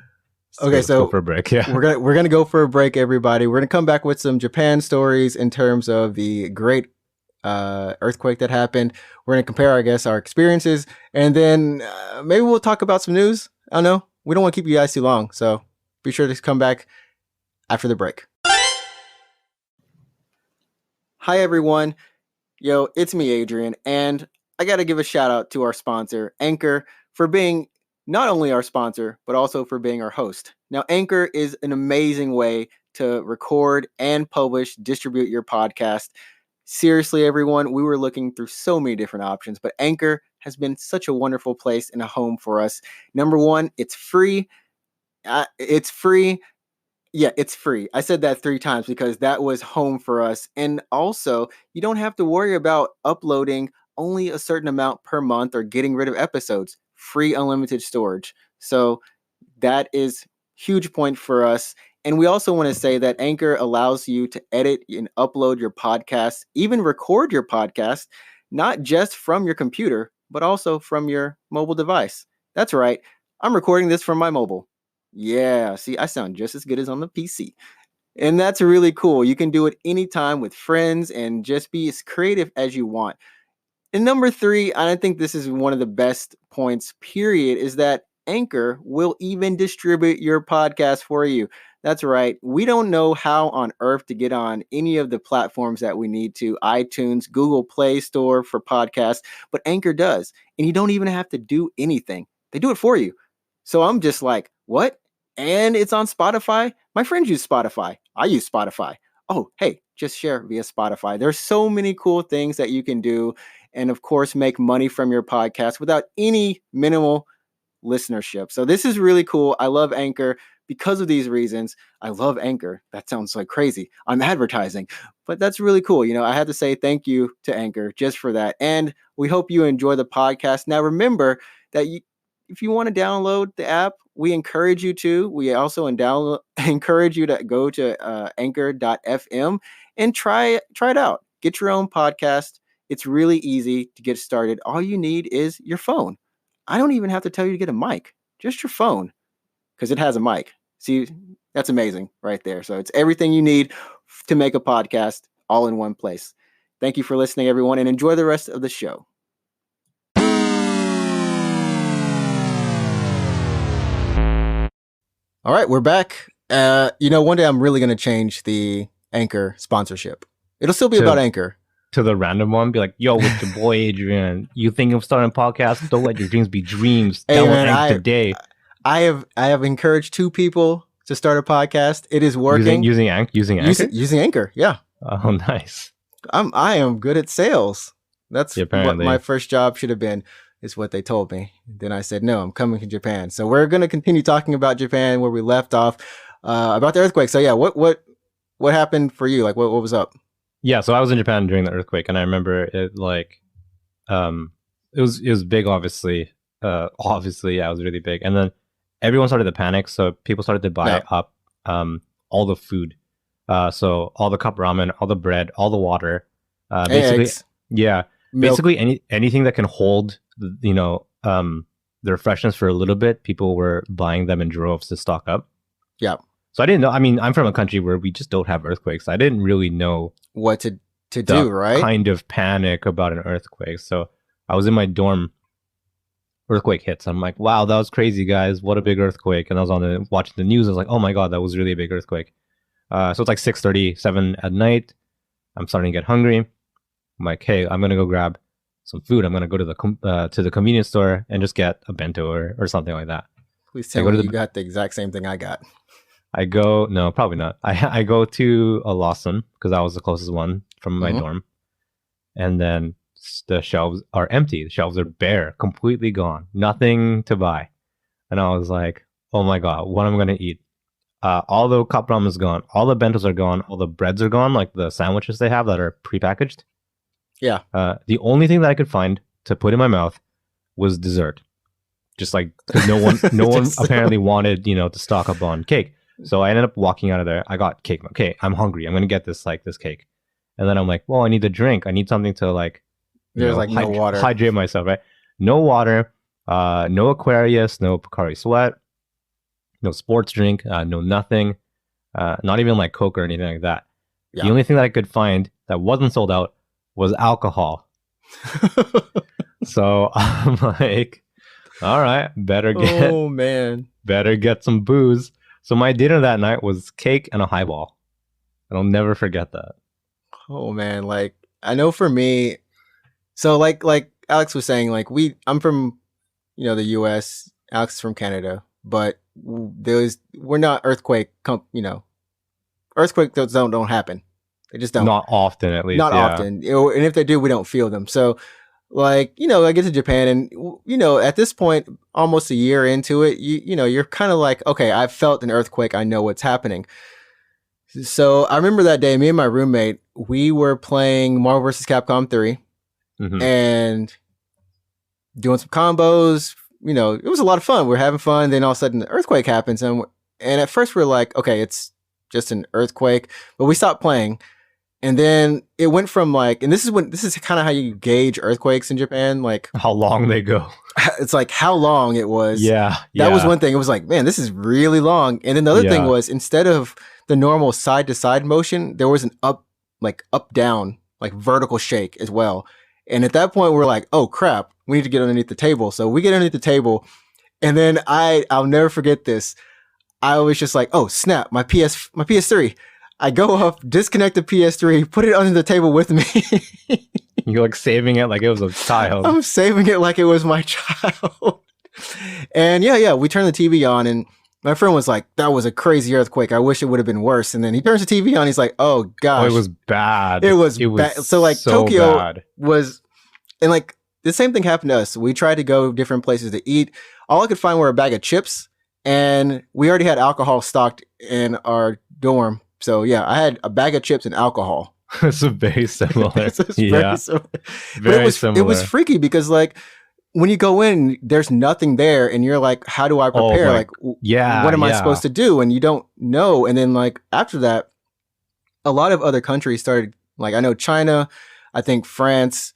Okay, so
go for a break. Yeah,
we're gonna go for a break, everybody. We're gonna come back with some Japan stories in terms of the great earthquake that happened. We're gonna compare, I guess, our experiences, and then maybe we'll talk about some news. I don't know. We don't want to keep you guys too long, so be sure to come back after the break. Hi, everyone. Yo, it's me, Adrian, and I got to give a shout out to our sponsor, Anchor, for being not only our sponsor, but also for being our host. Now, Anchor is an amazing way to record and distribute your podcast. Seriously, everyone, we were looking through so many different options, but Anchor has been such a wonderful place and a home for us. Number one, it's free. Yeah, it's free. I said that 3 times because that was home for us. And also, you don't have to worry about uploading only a certain amount per month or getting rid of episodes. Free unlimited storage. So that is huge point for us. And we also want to say that Anchor allows you to edit and upload your podcast, even record your podcast, not just from your computer, but also from your mobile device. That's right. I'm recording this from my mobile. Yeah, see, I sound just as good as on the PC. And that's really cool. You can do it anytime with friends and just be as creative as you want. And number 3, I think this is one of the best points, period, is that Anchor will even distribute your podcast for you. That's right. We don't know how on earth to get on any of the platforms that we need to, iTunes, Google Play Store for podcasts, but Anchor does. And you don't even have to do anything. They do it for you. So I'm just like, what? And it's on Spotify? My friends use Spotify. I use Spotify. Oh, hey, just share via Spotify. There's so many cool things that you can do. And of course, make money from your podcast without any minimal listenership. So this is really cool. I love Anchor because of these reasons. I love Anchor. That sounds like crazy. I'm advertising, but that's really cool. You know, I had to say thank you to Anchor just for that. And we hope you enjoy the podcast. Now, remember that if you want to download the app, we encourage you to. We also encourage you to go to anchor.fm and try it out. Get your own podcast. It's really easy to get started. All you need is your phone. I don't even have to tell you to get a mic, just your phone, because it has a mic. See, that's amazing right there. So it's everything you need to make a podcast all in one place. Thank you for listening, everyone, and enjoy the rest of the show. All right, we're back. One day I'm really going to change the Anchor sponsorship. It'll still be about Anchor.
To the random one, be like, yo, with your boy Adrian, you think of starting a podcast? Don't let your dreams be dreams.
Hey, man, today. I have encouraged 2 people to start a podcast. It is working.
Using Anchor?
Using Anchor, yeah.
Oh, nice.
I am good at sales. That's what my first job should have been, is what they told me. Then I said, no, I'm coming to Japan. So we're going to continue talking about Japan where we left off, about the earthquake. So yeah, what happened for you? Like, what was up?
Yeah, so I was in Japan during the earthquake, and I remember it it was big, obviously. Obviously, yeah, it was really big. And then everyone started to panic, so people started to buy up all the food. So all the cup ramen, all the bread, all the water. Basically, eggs, milk. Basically anything that can hold, the freshness for a little bit, people were buying them in droves to stock up.
Yeah.
So I didn't know. I mean, I'm from a country where we just don't have earthquakes. I didn't really know
what to do, right?
Kind of panic about an earthquake. So I was in my dorm. Earthquake hits. I'm like, wow, that was crazy, guys. What a big earthquake. And I was watching the news. I was like, oh my God, that was really a big earthquake. So it's like 6:37 at night. I'm starting to get hungry. I'm like, hey, I'm going to go grab some food. I'm going to go to the convenience store and just get a bento or something like that.
Please tell me you got the exact same thing I got.
No, probably not. I go to a Lawson because that was the closest one from my dorm. And then the shelves are empty. The shelves are bare, completely gone. Nothing to buy. And I was like, oh my God, what am I going to eat? All the cup ramen is gone. All the bentos are gone. All the breads are gone, like the sandwiches they have that are prepackaged.
Yeah.
The only thing that I could find to put in my mouth was dessert. Just like, because no one apparently wanted, to stock up on cake. So I ended up walking out of there. I got cake. Okay, I'm hungry. I'm going to get this cake. And then I'm like, well, I need a drink. I need something to
no water.
Hydrate myself, right? No water, no Aquarius, no Pocari Sweat, no sports drink, no nothing, not even like Coke or anything like that. Yeah. The only thing that I could find that wasn't sold out was alcohol. So I'm like, all right, better get some booze. So my dinner that night was cake and a highball. And I'll never forget that.
Oh man, I know for me, so like Alex was saying, I'm from the US, Alex is from Canada, but we're not earthquakes don't happen. They just don't.
Not often, at least.
Not often. And if they do, we don't feel them. So like, I get to Japan and, at this point, almost a year into it, you're kind of like, okay, I've felt an earthquake. I know what's happening. So I remember that day, me and my roommate, we were playing Marvel vs. Capcom 3 and doing some combos. It was a lot of fun. We're having fun. Then all of a sudden the earthquake happens. And at first we're like, okay, it's just an earthquake, but we stopped playing. And then it went from like, and this is kind of how you gauge earthquakes in Japan, like
how long they go.
It's like how long it was.
Yeah.
That was one thing. It was like, man, this is really long. And then the other thing was, instead of the normal side to side motion, there was an up down, like vertical shake as well. And at that point we're like, oh crap, we need to get underneath the table. So we get underneath the table, and then I'll never forget this. I was just like, oh snap, my PS3. I go up, disconnect the PS3, put it under the table with me.
You're like saving it like it was a child.
I'm saving it like it was my child. And we turned the TV on, and my friend was like, that was a crazy earthquake. I wish it would have been worse. And then he turns the TV on. He's like, oh gosh.
Oh, it was bad.
It was bad. So like Tokyo was, and like the same thing happened to us. We tried to go different places to eat. All I could find were a bag of chips, and we already had alcohol stocked in our dorm. So yeah, I had a bag of chips and alcohol.
It's very similar.
Very similar.
Very similar.
It was freaky because like when you go in, there's nothing there, and you're like, how do I prepare? What am I supposed to do? And you don't know. And then like after that, a lot of other countries started, like I know China, I think France,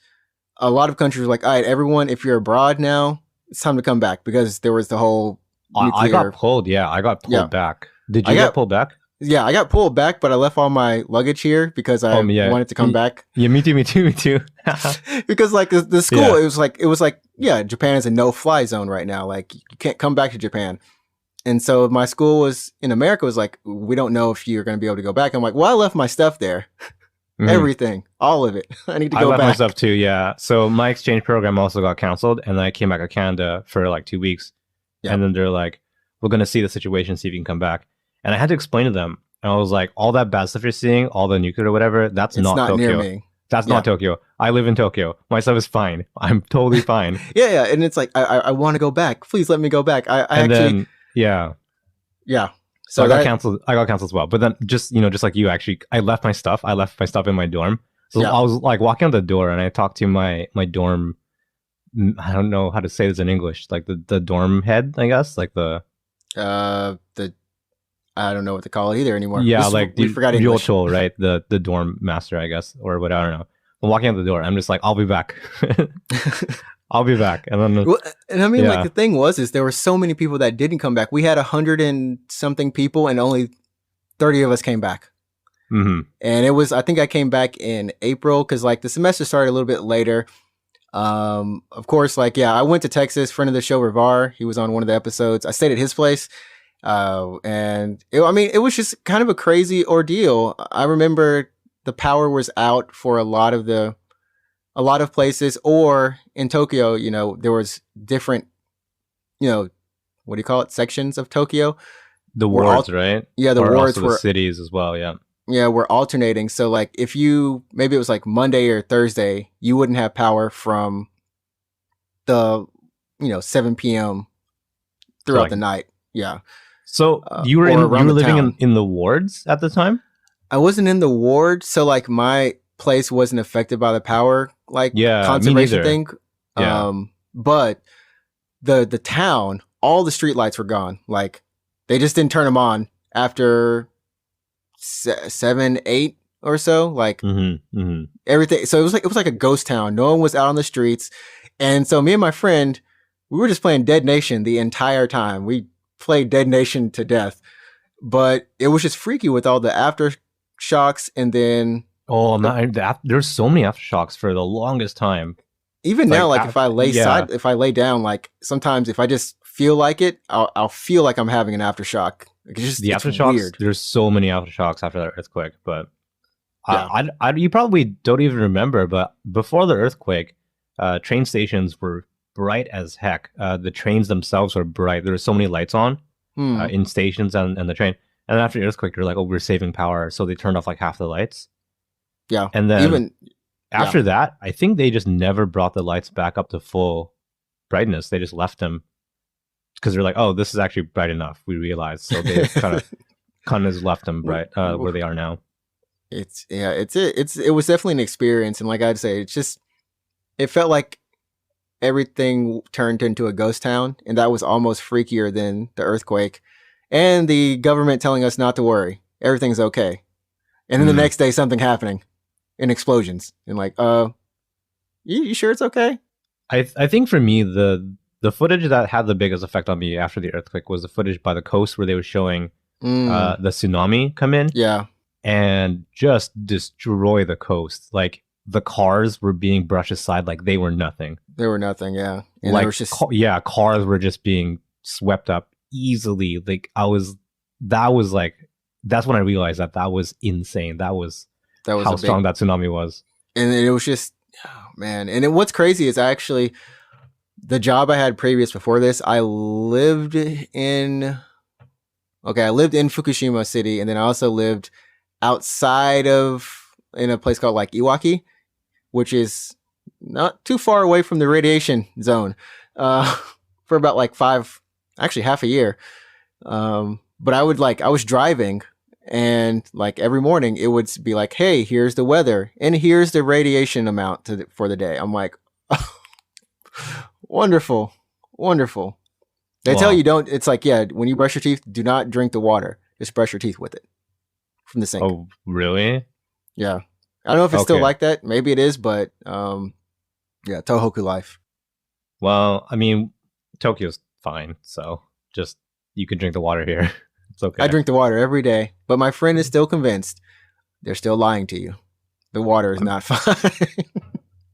a lot of countries were like, all right, everyone, if you're abroad now, it's time to come back, because there was the whole nuclear...
I got pulled back. Did you get pulled back?
Yeah, I got pulled back, but I left all my luggage here because I wanted to come back.
Yeah, me too.
Because like the school, it was like, Japan is a no-fly zone right now. Like you can't come back to Japan. And so my school was in America was like, we don't know if you're going to be able to go back. I'm like, well, I left my stuff there. Everything, all of it. I need to go back. I left my stuff
too, yeah. So my exchange program also got canceled, and I came back to Canada for like 2 weeks. Yeah. And then they're like, we're going to see the situation, see if you can come back. And I had to explain to them, and I was like, all that bad stuff you're seeing, all the nuclear or whatever, it's not Tokyo. Near me. That's not Tokyo. I live in Tokyo. My stuff is fine. I'm totally fine.
Yeah. And it's like, I want to go back. Please let me go back. Yeah.
So I got canceled. I got canceled as well. But then just like you, actually, I left my stuff. I left my stuff in my dorm. So I was like walking out the door, and I talked to my dorm. I don't know how to say this in English. Like the dorm head, I guess. Like
I don't know what to call it either anymore.
Yeah, we forgot English. Ryocho, right? The dorm master, I guess, or what, I don't know. I'm walking out the door. I'm just like, I'll be back. I'll be back. And then,
and I mean, like the thing is there were so many people that didn't come back. We had 100 and something people, and only 30 of us came back.
Mm-hmm.
And I think I came back in April because like the semester started a little bit later. Of course, I went to Texas. Friend of the show, Rivar, he was on one of the episodes. I stayed at his place. And it was just kind of a crazy ordeal. I remember the power was out for a lot of places, or in Tokyo, there was different, what do you call it? Sections of Tokyo.
The wards, right?
Yeah. The wards
were the cities as well. Yeah.
Yeah. We're alternating. So like maybe it was like Monday or Thursday, you wouldn't have power from the, 7 PM throughout the night. Yeah.
So you were living in the wards at the time?
I wasn't in the ward, so like my place wasn't affected by the power conservation thing.
Yeah.
But the town, all the street lights were gone. Like they just didn't turn them on after 7, 8 or so. Like everything. So it was like a ghost town. No one was out on the streets, and so me and my friend, we were just playing Dead Nation the entire time. We played Dead Nation to death, but it was just freaky with all the aftershocks. And then
there's so many aftershocks for the longest time.
Even now, like if I lay down, like sometimes if I just feel like it, I'll feel like I'm having an aftershock. It's
aftershocks.
Weird.
There's so many aftershocks after that earthquake, but you probably don't even remember. But before the earthquake, train stations were bright as heck. The trains themselves were bright. There were so many lights on in stations and the train. And then after the earthquake, they're like, oh, we're saving power. So they turned off like half the lights.
Yeah.
And then After that, I think they just never brought the lights back up to full brightness. They just left them because they're like, oh, this is actually bright enough. We realized, so they kind of just left them bright where they are now.
It was definitely an experience, and like I'd say, it felt like everything turned into a ghost town, and that was almost freakier than the earthquake and the government telling us not to worry, everything's okay, and then the next day something happening and explosions, and like, you sure it's okay?
I think for me the footage that had the biggest effect on me after the earthquake was the footage by the coast where they were showing the tsunami come in, and just destroy the coast. Like the cars were being brushed aside like they were nothing.
They were nothing, yeah. And
like
was just...
cars were just being swept up easily. Like that's when I realized that was insane. That was how strong that tsunami was.
And it was just, oh man. And what's crazy is actually the job I had previous before this, I lived in Fukushima City, and then I also lived outside in a place called like Iwaki, which is not too far away from the radiation zone, for about like half a year. But I was driving, and like every morning it would be like, hey, here's the weather and here's the radiation amount for the day. I'm like, wonderful. They tell you it's like, when you brush your teeth, do not drink the water. Just brush your teeth with it from the sink.
Oh, really?
Yeah. I don't know if it's still like that. Maybe it is, but Tohoku life.
Well, I mean, Tokyo's fine, so just you can drink the water here. It's okay.
I drink the water every day, but my friend is still convinced they're still lying to you. The water is not fine.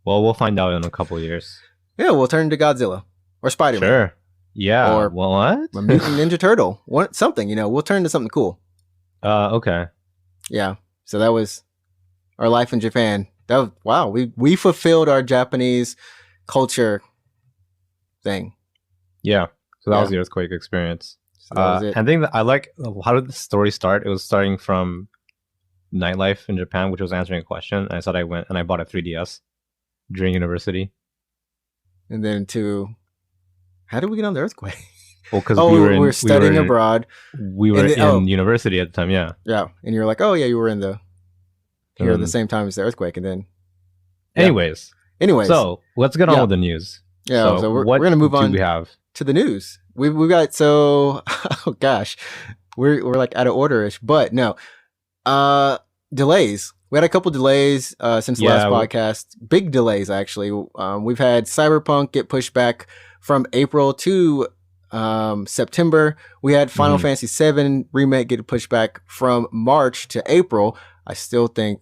Well, we'll find out in a couple of years.
Yeah, we'll turn into Godzilla or Spider-Man.
Sure. Yeah.
Or
what?
A mutant Ninja Turtle. Something, we'll turn into something cool.
Okay.
Yeah. So that was our life in Japan. Wow. We fulfilled our Japanese culture thing.
Yeah. So that was the earthquake experience. So that was it. I think that I like, how did the story start? It was starting from Nightlife in Japan, which was answering a question. And I said I went and I bought a 3DS during university.
And then how did we get on the earthquake?
Well, because
we were studying abroad.
We were in university at the time, yeah.
Yeah, and you're like, oh yeah, you were here at the same time as the earthquake, and then.
Yeah. Anyways, so let's get on with the news.
Yeah, so we're gonna move on.
We have
to the news. We've got oh gosh, we're like out of order-ish, but no, delays. We had a couple delays since the last podcast. Big delays, actually. We've had Cyberpunk get pushed back from April to September. We had Final Fantasy VII Remake get pushed back from March to April. I still think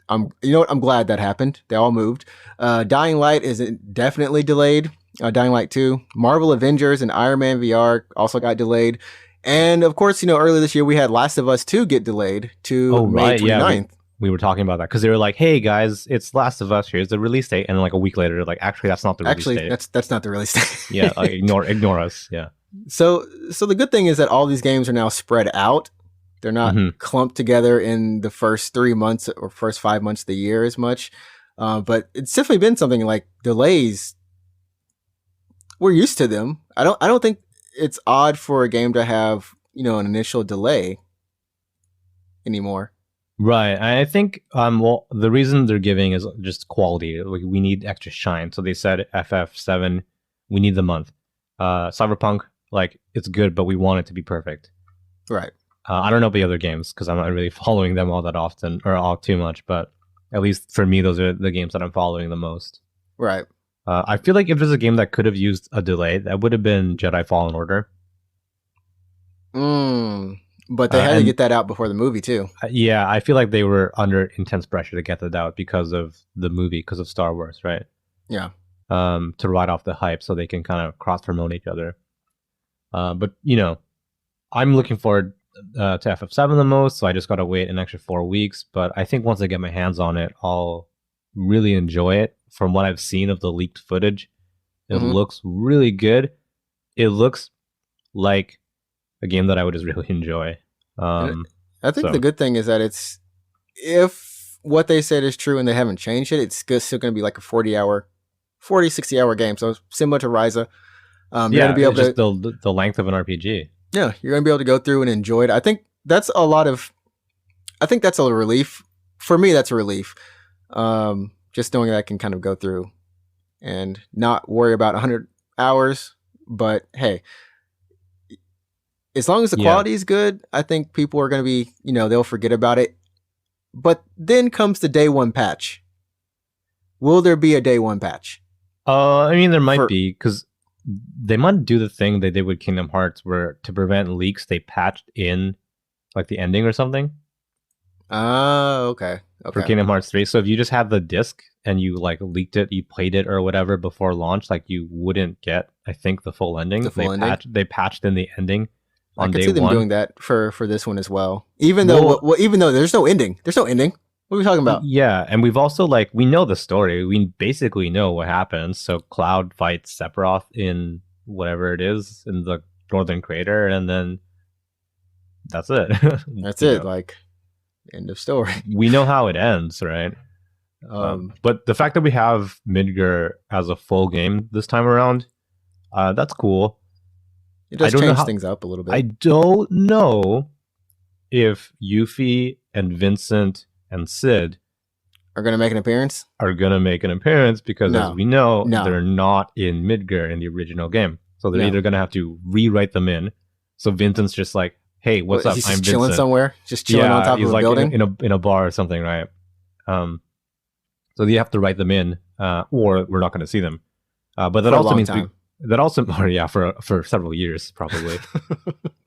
I'm glad that happened. They all moved. Dying Light is definitely delayed. Dying Light 2. Marvel Avengers and Iron Man VR also got delayed. And of course, earlier this year we had Last of Us 2 get delayed to May 29th.
We were talking about that because they were like, hey guys, it's Last of Us, here's the release date. And then like a week later, they're like, actually, that's not the release date.
That's not the release date.
Yeah, like, ignore us. Yeah.
So the good thing is that all these games are now spread out. They're not clumped together in the first 3 months or first 5 months of the year as much. But it's definitely been something like delays. We're used to them. I don't think it's odd for a game to have, an initial delay anymore.
Right. I think the reason they're giving is just quality. Like, we need extra shine. So they said FF7, we need the month. Cyberpunk, like, it's good, but we want it to be perfect.
Right.
I don't know about the other games because I'm not really following them all that often or all too much, but at least for me, those are the games that I'm following the most.
Right.
I feel like if there's a game that could have used a delay, that would have been Jedi Fallen Order.
But they had to get that out before the movie too.
Yeah, I feel like they were under intense pressure to get that out because of the movie, because of Star Wars, right?
Yeah.
To ride off the hype so they can kind of cross-promote each other. But, I'm looking forward to FF7 the most, so I just got to wait an extra 4 weeks. But I think once I get my hands on it, I'll really enjoy it. From what I've seen of the leaked footage, it looks really good. It looks like a game that I would just really enjoy.
I think the good thing is that what they said is true and they haven't changed it, it's still going to be like a 60 hour game. So similar to Ryza. You're going to be able
to just the length of an RPG.
Yeah, you're going to be able to go through and enjoy it. I think that's a relief. For me, that's a relief. Just knowing that I can kind of go through and not worry about 100 hours. But hey, as long as the quality is good, I think people are going to be, they'll forget about it. But then comes the day one patch. Will there be a day one patch?
I mean, there might be, because they might do the thing they did with Kingdom Hearts, where to prevent leaks, they patched in like the ending or something.
Oh, okay.
For Kingdom Hearts 3. So if you just have the disc and you like leaked it, you played it or whatever before launch, like you wouldn't get, I think, the full ending. They patched in the ending on day one. I could see them
doing that for this one as well. Even though there's no ending. There's no ending. What are we talking about?
Yeah, and we've also we know the story. We basically know what happens. So Cloud fights Sephiroth in whatever it is in the Northern Crater, and then that's it.
That's it. End of story.
We know how it ends, right? But the fact that we have Midgar as a full game this time around, that's cool.
It does change things up a little bit.
I don't know if Yuffie and Vincent and Sid
are going to make an appearance.
Because as we know, they're not in Midgar in the original game. So they're either going to have to rewrite them in. So Vincent's just like, hey, what's up?
I'm chilling somewhere, just chilling on top of a building,
in a bar or something, right? So you have to write them in, or we're not going to see them. But that also means for several years probably.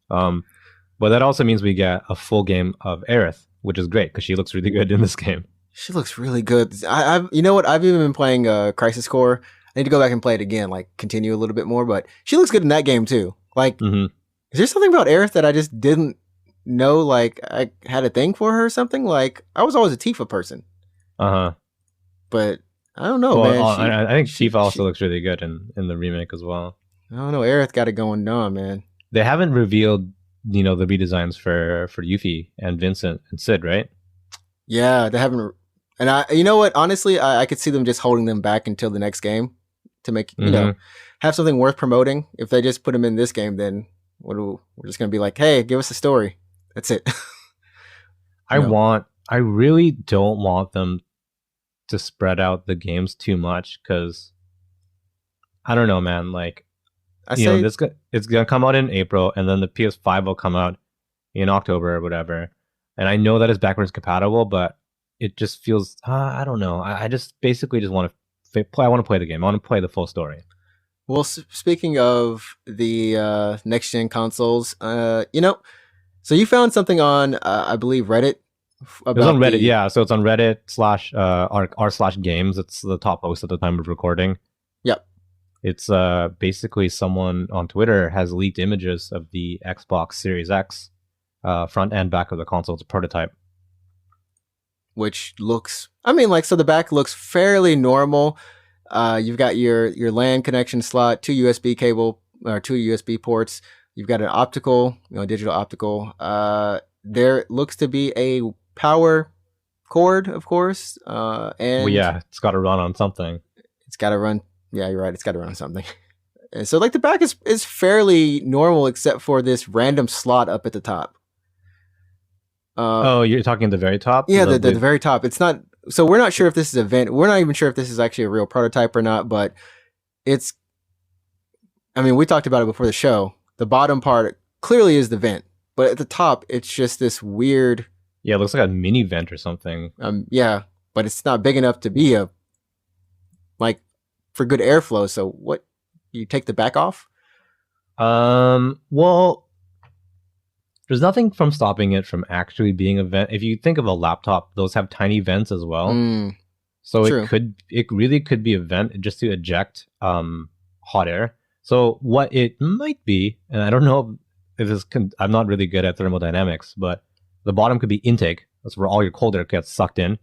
But that also means we get a full game of Aerith, which is great because she looks really good in this game.
She looks really good. You know what? I've even been playing Crisis Core. I need to go back and play it again, continue a little bit more. But she looks good in that game too. Is there something about Aerith that I just didn't know? I had a thing for her or something. I was always a Tifa person. But I don't know, man.
I think Tifa also looks really good in the remake as well.
I don't know. Aerith got it going on, man.
They haven't revealed, the redesigns for Yuffie and Vincent and Sid, right?
Yeah, they haven't. And you know what? Honestly, I could see them just holding them back until the next game to make have something worth promoting. If they just put them in this game, then we're just gonna be like, hey, give us a story. That's it.
I really don't want them to spread out the games too much, because I don't know, man. It's gonna come out in April, and then the PS5 will come out in October or whatever. And I know that it's backwards compatible, but it just feels I don't know. I just basically just want to play. I want to play the game. I want to play the full story.
Well, speaking of the next gen consoles, so you found something on I believe Reddit.
It was on Reddit, yeah. So it's on Reddit /r/games. It's the top post at the time of recording.
Yep.
It's basically someone on Twitter has leaked images of the Xbox Series X front and back of the console. It's a prototype.
Which looks, so the back looks fairly normal. You've got your LAN connection slot, two USB ports. You've got an optical, digital optical. There looks to be a power cord, of course. And
it's got to run on something.
It's got to run. Yeah, you're right. It's got to run on something. And so the back is fairly normal, except for this random slot up at the top.
You're talking the very top?
Yeah, the very top. It's not. So we're not sure if this is a vent. We're not even sure if this is actually a real prototype or not. But it's. We talked about it before the show. The bottom part clearly is the vent, but at the top, it's just this weird.
Yeah, it looks like a mini vent or something.
Yeah, but it's not big enough to be for good airflow. So what? You take the back off?
Well, there's nothing from stopping it from actually being a vent. If you think of a laptop, those have tiny vents as well. So true. It really could be a vent just to eject hot air. So what it might be, and I don't know if I'm not really good at thermodynamics, but the bottom could be intake. That's where all your cold air gets sucked in,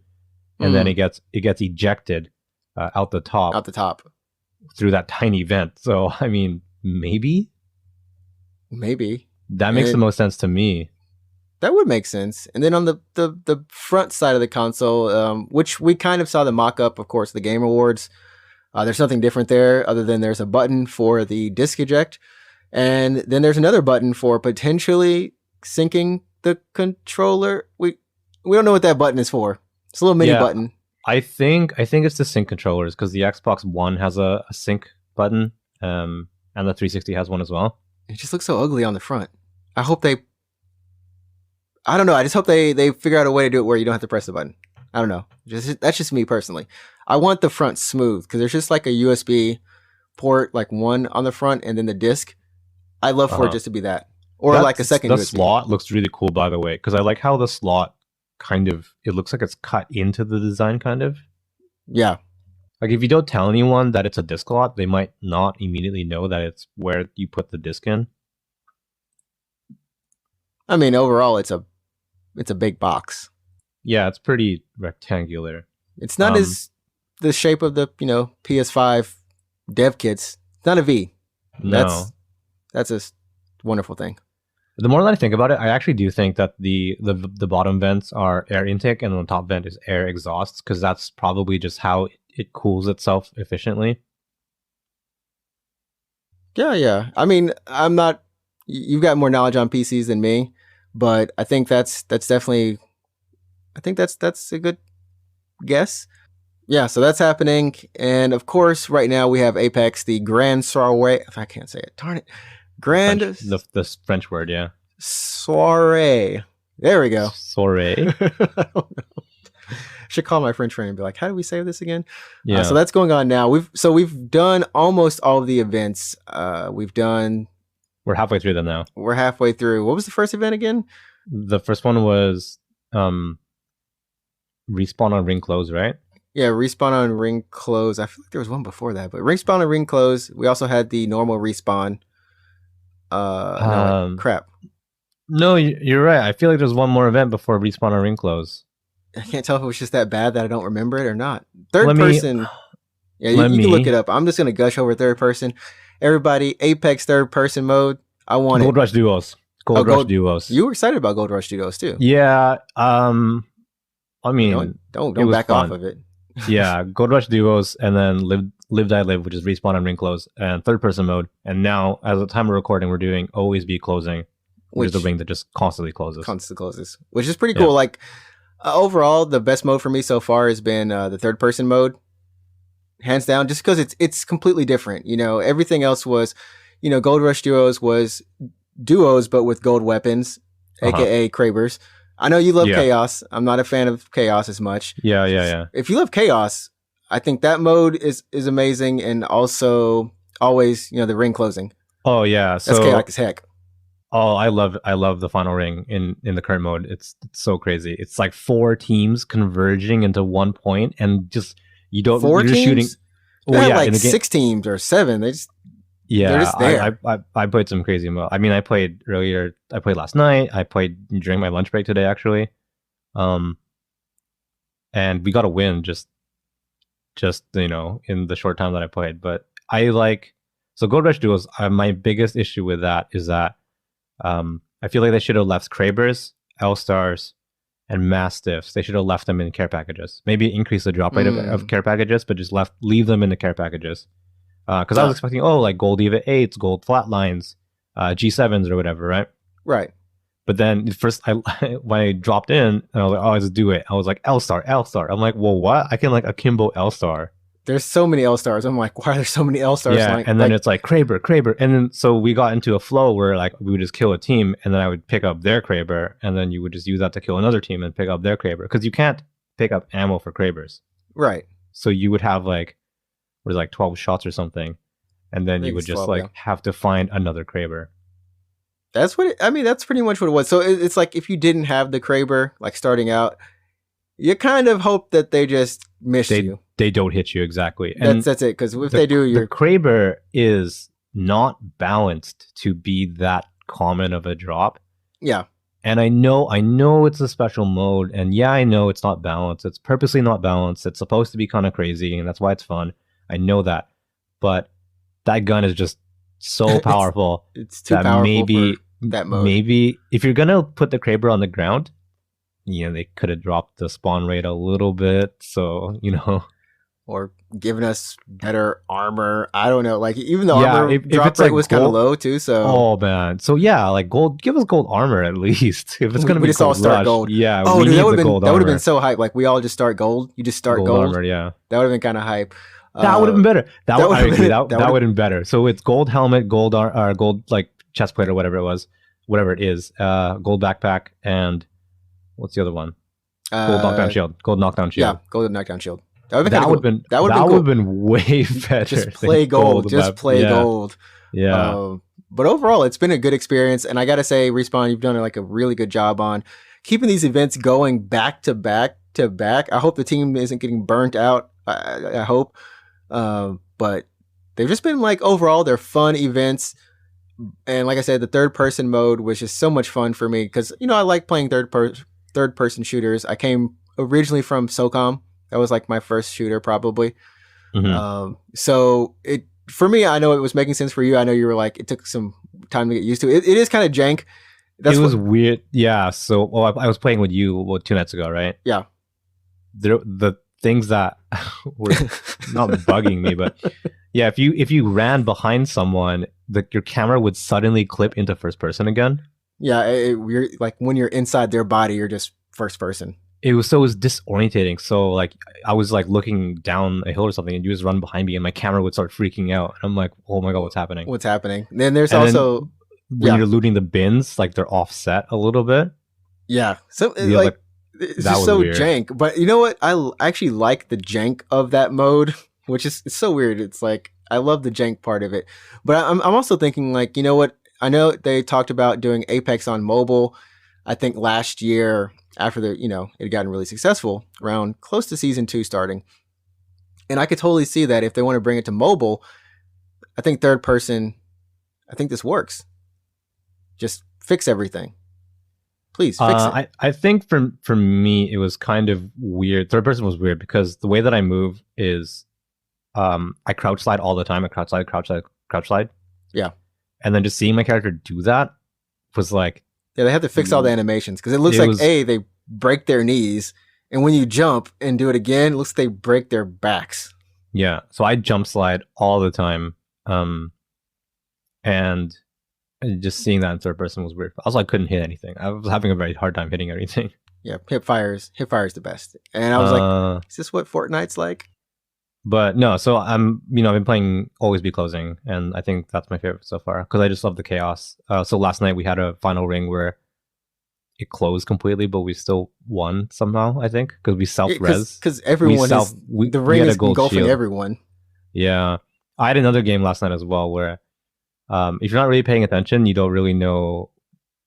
and then it gets ejected out the top.
Out the top.
Through that tiny vent. So, maybe?
Maybe.
That makes the most sense to me.
That would make sense. And then on the front side of the console, which we kind of saw the mock-up, of course, the Game Awards, there's nothing different there other than there's a button for the disc eject. And then there's another button for potentially syncing the controller. We don't know what that button is for. It's a little mini button.
I think it's the sync controllers because the Xbox One has a sync button, and the 360 has one as well.
It just looks so ugly on the front. I hope I don't know. I just hope they figure out a way to do it where you don't have to press the button. I don't know. That's just me personally. I want the front smooth because there's just like a USB port, like one on the front, and then the disc. I love for it just to be that, or like a second.
The
USB.
Slot looks really cool, by the way, because I like how the slot kind of it looks like it's cut into the design, kind of.
Yeah.
Like if you don't tell anyone that it's a disc slot, they might not immediately know that it's where you put the disc in.
I mean, overall, it's a big box.
Yeah, it's pretty rectangular.
It's not as the shape of the PS5 dev kits. It's not a V.
No.
That's a wonderful thing.
The more that I think about it, I actually do think that the bottom vents are air intake and the top vent is air exhaust because that's probably just how it cools itself efficiently.
Yeah. I mean, I'm not. You've got more knowledge on PCs than me, but I think that's definitely. I think that's a good guess. Yeah, so that's happening, and of course, right now we have Apex, the Grand Soirée. If I can't say it, darn it, Grand.
The French word, yeah.
Soirée. There we go.
Soirée.
I don't know. Should call my French friend and be like, "How do we say this again?"
Yeah.
So that's going on now. We've done almost all of the events. We're
halfway through them now.
We're halfway through. What was the first event again?
The first one was respawn on ring close, right?
Yeah, respawn on ring close. I feel like there was one before that, but respawn on ring close. We also had the normal respawn. Crap.
No, you're right. I feel like there's one more event before respawn on ring close.
I can't tell if it was just that bad that I don't remember it or not. Third person. Yeah, you can look it up. I'm just gonna gush over third person. Everybody, Apex third person mode. I want
Gold Rush Duos. Gold Rush Duos.
You were excited about Gold Rush Duos too.
Yeah. I mean,
don't back off of it.
Yeah, Gold Rush Duos, and then Live Die Live, which is respawn and ring close, and third person mode. And now, as the time of recording, we're doing Always Be Closing, which is the ring that just constantly closes. Which is pretty cool. Like overall, the best mode for me so far has been the third person mode, hands down. Just because it's completely different. Everything else was, Gold Rush Duos was duos but with gold weapons, aka Krabers. I know you love Chaos. I'm not a fan of Chaos as much. Yeah.
If you love Chaos, I think that mode is amazing, and also always, the ring closing.
Oh yeah,
that's chaotic as heck.
Oh, I love the final ring in the current mode. It's so crazy. It's like 4 teams converging into 1 point, and just you don't.
4
you're
teams?
Shooting.
Well, like 6 teams or 7. They're just there.
I played some crazy mode. I mean, I played earlier. I played last night. I played during my lunch break today, actually. And we got a win just in the short time that I played. But so Gold Rush Duos. My biggest issue with that is that I feel like they should have left Krabers, L-Stars, and Mastiffs. They should have left them in care packages. Maybe increase the drop rate of care packages, but just leave them in the care packages. Because I was expecting, like Gold Eva 8s, Gold Flatlines, G7s or whatever, right?
Right.
But then first, when I dropped in, and I was like, oh, let's do it. I was like, L-Star. I'm like, well, what? I can like akimbo L-Star.
There's so many L-Stars. I'm like, why are there so many L-Stars?
Yeah, and then it's like Kraber. And then so we got into a flow where like we would just kill a team, and then I would pick up their Kraber, and then you would just use that to kill another team and pick up their Kraber. Because you can't pick up ammo for Krabers.
Right. So
you would have like 12 shots or something, and then you would just 12, have to find another Kraber.
That's that's pretty much what it was. So it's like if you didn't have the Kraber like starting out, you kind of hope that they just missed you.
They don't hit you exactly. And
that's it. Because if they do,
the Kraber is not balanced to be that common of a drop.
Yeah.
And I know it's a special mode, and yeah, I know it's not balanced. It's purposely not balanced. It's supposed to be kind of crazy, and that's why it's fun. I know that, but that gun is just so powerful.
It's too powerful. that mode.
Maybe if you're gonna put the Kraber on the ground, they could have dropped the spawn rate a little bit. So
or giving us better armor. I don't know. Like even the armor drop rate was kind of low too. So
oh man, so yeah, like gold. Give us gold armor at least. If it's gonna be
just all start gold.
Yeah.
Oh, dude, that would have been so hype. Like we all just start gold. You just start gold.
Armor, yeah.
That would have been kind of hype.
That would have been better. That would have been better. So it's gold helmet, gold gold like chest plate or whatever it is. Gold backpack and what's the other one? Gold knockdown shield. Gold knockdown shield.
Yeah, gold knockdown shield.
That would have been way better.
Just play gold. Play gold.
Yeah.
But overall, it's been a good experience, and I gotta say, Respawn, you've done like a really good job on keeping these events going back to back to back. I hope the team isn't getting burnt out. I hope, but they've just been like overall, they're fun events, and like I said, the third person mode was just so much fun for me because I like playing third person shooters. I came originally from SOCOM. That was like my first shooter, probably.
Mm-hmm.
So for me, I know it was making sense for you. I know you were like, it took some time to get used to it. It is kind of jank.
It was weird. Yeah. So I was playing with you 2 nights ago, right?
Yeah.
The things that were not bugging me, but yeah, if you ran behind someone, your camera would suddenly clip into first person again.
Yeah. You're like when you're inside their body, you're just first person.
It was disorientating. So like I was like looking down a hill or something, and you just run behind me, and my camera would start freaking out. And I'm like, oh my god, what's happening?
Then there's also
when you're looting the bins, like they're offset a little bit.
Yeah, so like it's just so weird. Jank. But you know what? I actually like the jank of that mode, which is it's so weird. It's like I love the jank part of it. But I'm also thinking like, you know what? I know they talked about doing Apex on mobile. I think last year, after it had gotten really successful, around close to season 2 starting. And I could totally see that if they want to bring it to mobile, I think third person, I think this works. Just fix everything. Please fix it.
I think for me, it was kind of weird. Third person was weird because the way that I move is I crouch slide all the time. I crouch slide.
Yeah.
And then just seeing my character do that was like,
yeah, they have to fix all the animations because it looks like they break their knees, and when you jump and do it again, it looks like they break their backs.
Yeah, so I jump slide all the time, and just seeing that in third person was weird. Also, I couldn't hit anything. I was having a very hard time hitting everything.
Yeah, hip fire is the best, and I was like, is this what Fortnite's like?
But no, so I've been playing Always Be Closing, and I think that's my favorite so far because I just love the chaos. So last night we had a final ring where it closed completely, but we still won somehow, I think, because we self-res.
Because everyone the ring is engulfing everyone.
Yeah. I had another game last night as well where if you're not really paying attention, you don't really know.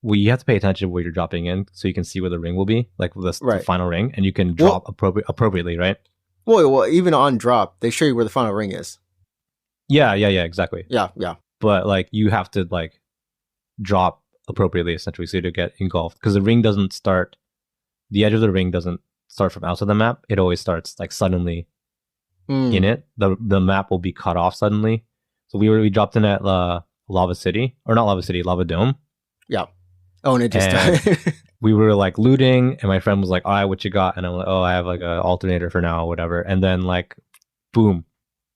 Well, you have to pay attention to where you're dropping in so you can see where the ring will be, like the final ring, and you can drop appropriately, right?
Well, even on drop, they show you where the final ring is.
Yeah, exactly.
Yeah.
But like you have to like drop appropriately essentially so you don't get engulfed because the ring doesn't start. The edge of the ring doesn't start from outside the map. It always starts like suddenly in it. The map will be cut off suddenly. So we dropped in at Lava City, or not Lava City, Lava Dome.
Yeah. Oh, and it just
we were like looting, and my friend was like, "All right, what you got?" And I'm like, "Oh, I have like an alternator for now, whatever." And then like, boom,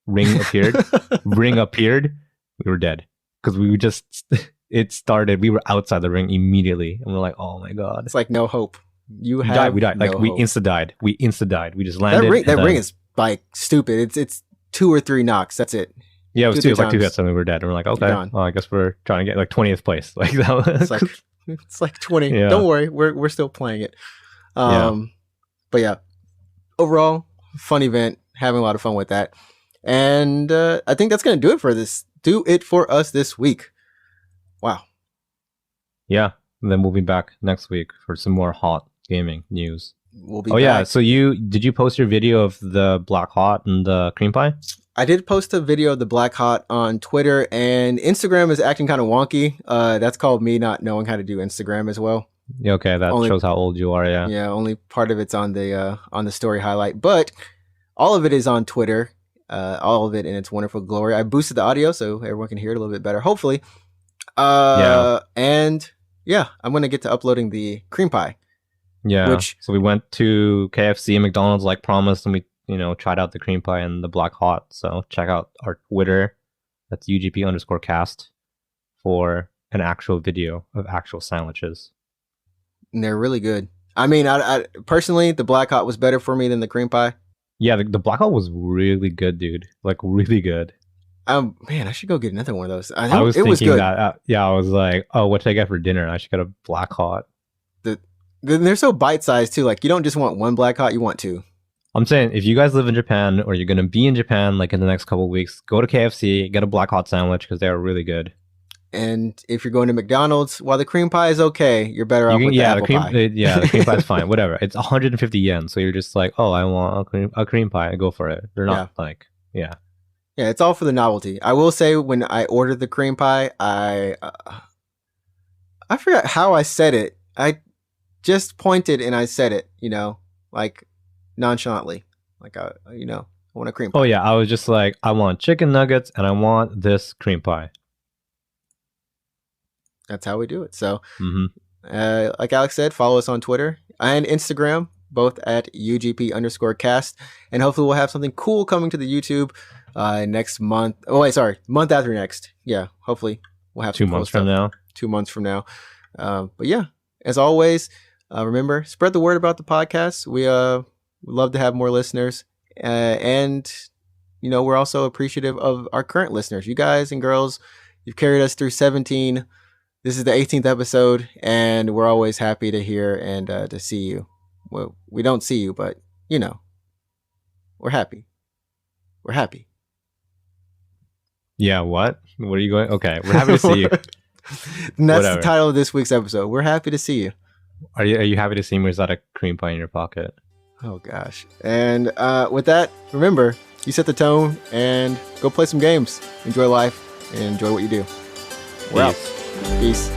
ring appeared. Ring appeared. We were dead because we just it started. We were outside the ring immediately, and we're like, "Oh my god!"
It's like no hope. We
died.
No
like we insta died. We just landed.
That ring is like stupid. It's 2 or 3 knocks. That's it.
Yeah, it was 2. It was like 2 hits, and we were dead. And we're like, okay, well, I guess we're trying to get like 20th place. Like that was.
It's like 20. Yeah. Don't worry, we're still playing it. But yeah, overall, fun event. Having a lot of fun with that, and I think that's gonna do it for us this week. Wow.
Yeah, and then we'll be back next week for some more hot gaming news.
We'll be back.
Yeah. So did you post your video of the Black Hot and the cream pie?
I did post a video of the Black Hot on Twitter, and Instagram is acting kind of wonky. That's called me not knowing how to do Instagram as well.
Yeah, okay, that shows how old you are. Yeah.
Yeah, only part of it's on the story highlight, but all of it is on Twitter. All of it in its wonderful glory. I boosted the audio so everyone can hear it a little bit better, hopefully. And yeah, I'm gonna get to uploading the cream pie.
Yeah. So we went to KFC and McDonald's like promised, and we tried out the cream pie and the black hot. So check out our Twitter. That's UGP_cast for an actual video of actual sandwiches.
And they're really good. I mean, I personally, the black hot was better for me than the cream pie.
Yeah, the black hot was really good, dude. Like really good.
Man, I should go get another one of those.
I was thinking that. I was like, oh, what should I get for dinner? I should get a black hot.
They're so bite sized too. Like you don't just want one black hot, you want two.
I'm saying if you guys live in Japan or you're gonna be in Japan like in the next couple of weeks, go to KFC, get a black hot sandwich because they are really good.
And if you're going to McDonald's, while the cream pie is okay, you're better off with the apple pie.
The cream pie is fine. Whatever. It's 150 yen, so you're just like, oh, I want a cream pie. Go for it. They're not
Yeah, it's all for the novelty. I will say when I ordered the cream pie, I forgot how I said it. I just pointed and I said it, like nonchalantly, like I want a cream pie.
Oh yeah, I was just like, I want chicken nuggets and I want this cream pie.
That's how we do it. So, like Alex said, follow us on Twitter and Instagram, both at UGP_cast. And hopefully we'll have something cool coming to the YouTube next month. Oh, wait, sorry. Month after next. Yeah, hopefully we'll have
2 months from now.
2 months from now. But yeah, as always, remember, spread the word about the podcast. We love to have more listeners. And, we're also appreciative of our current listeners. You guys and girls, you've carried us through 17. This is the 18th episode, and we're always happy to hear and to see you. Well, we don't see you, but, we're happy. We're happy.
Yeah, what? Where are you going? Okay, we're happy to see you.
And that's the title of this week's episode. We're happy to see you.
Are you happy to see me? Or is that a cream pie in your pocket?
Oh, gosh. And with that, remember, you set the tone and go play some games. Enjoy life and enjoy what you do. We're out. Peace.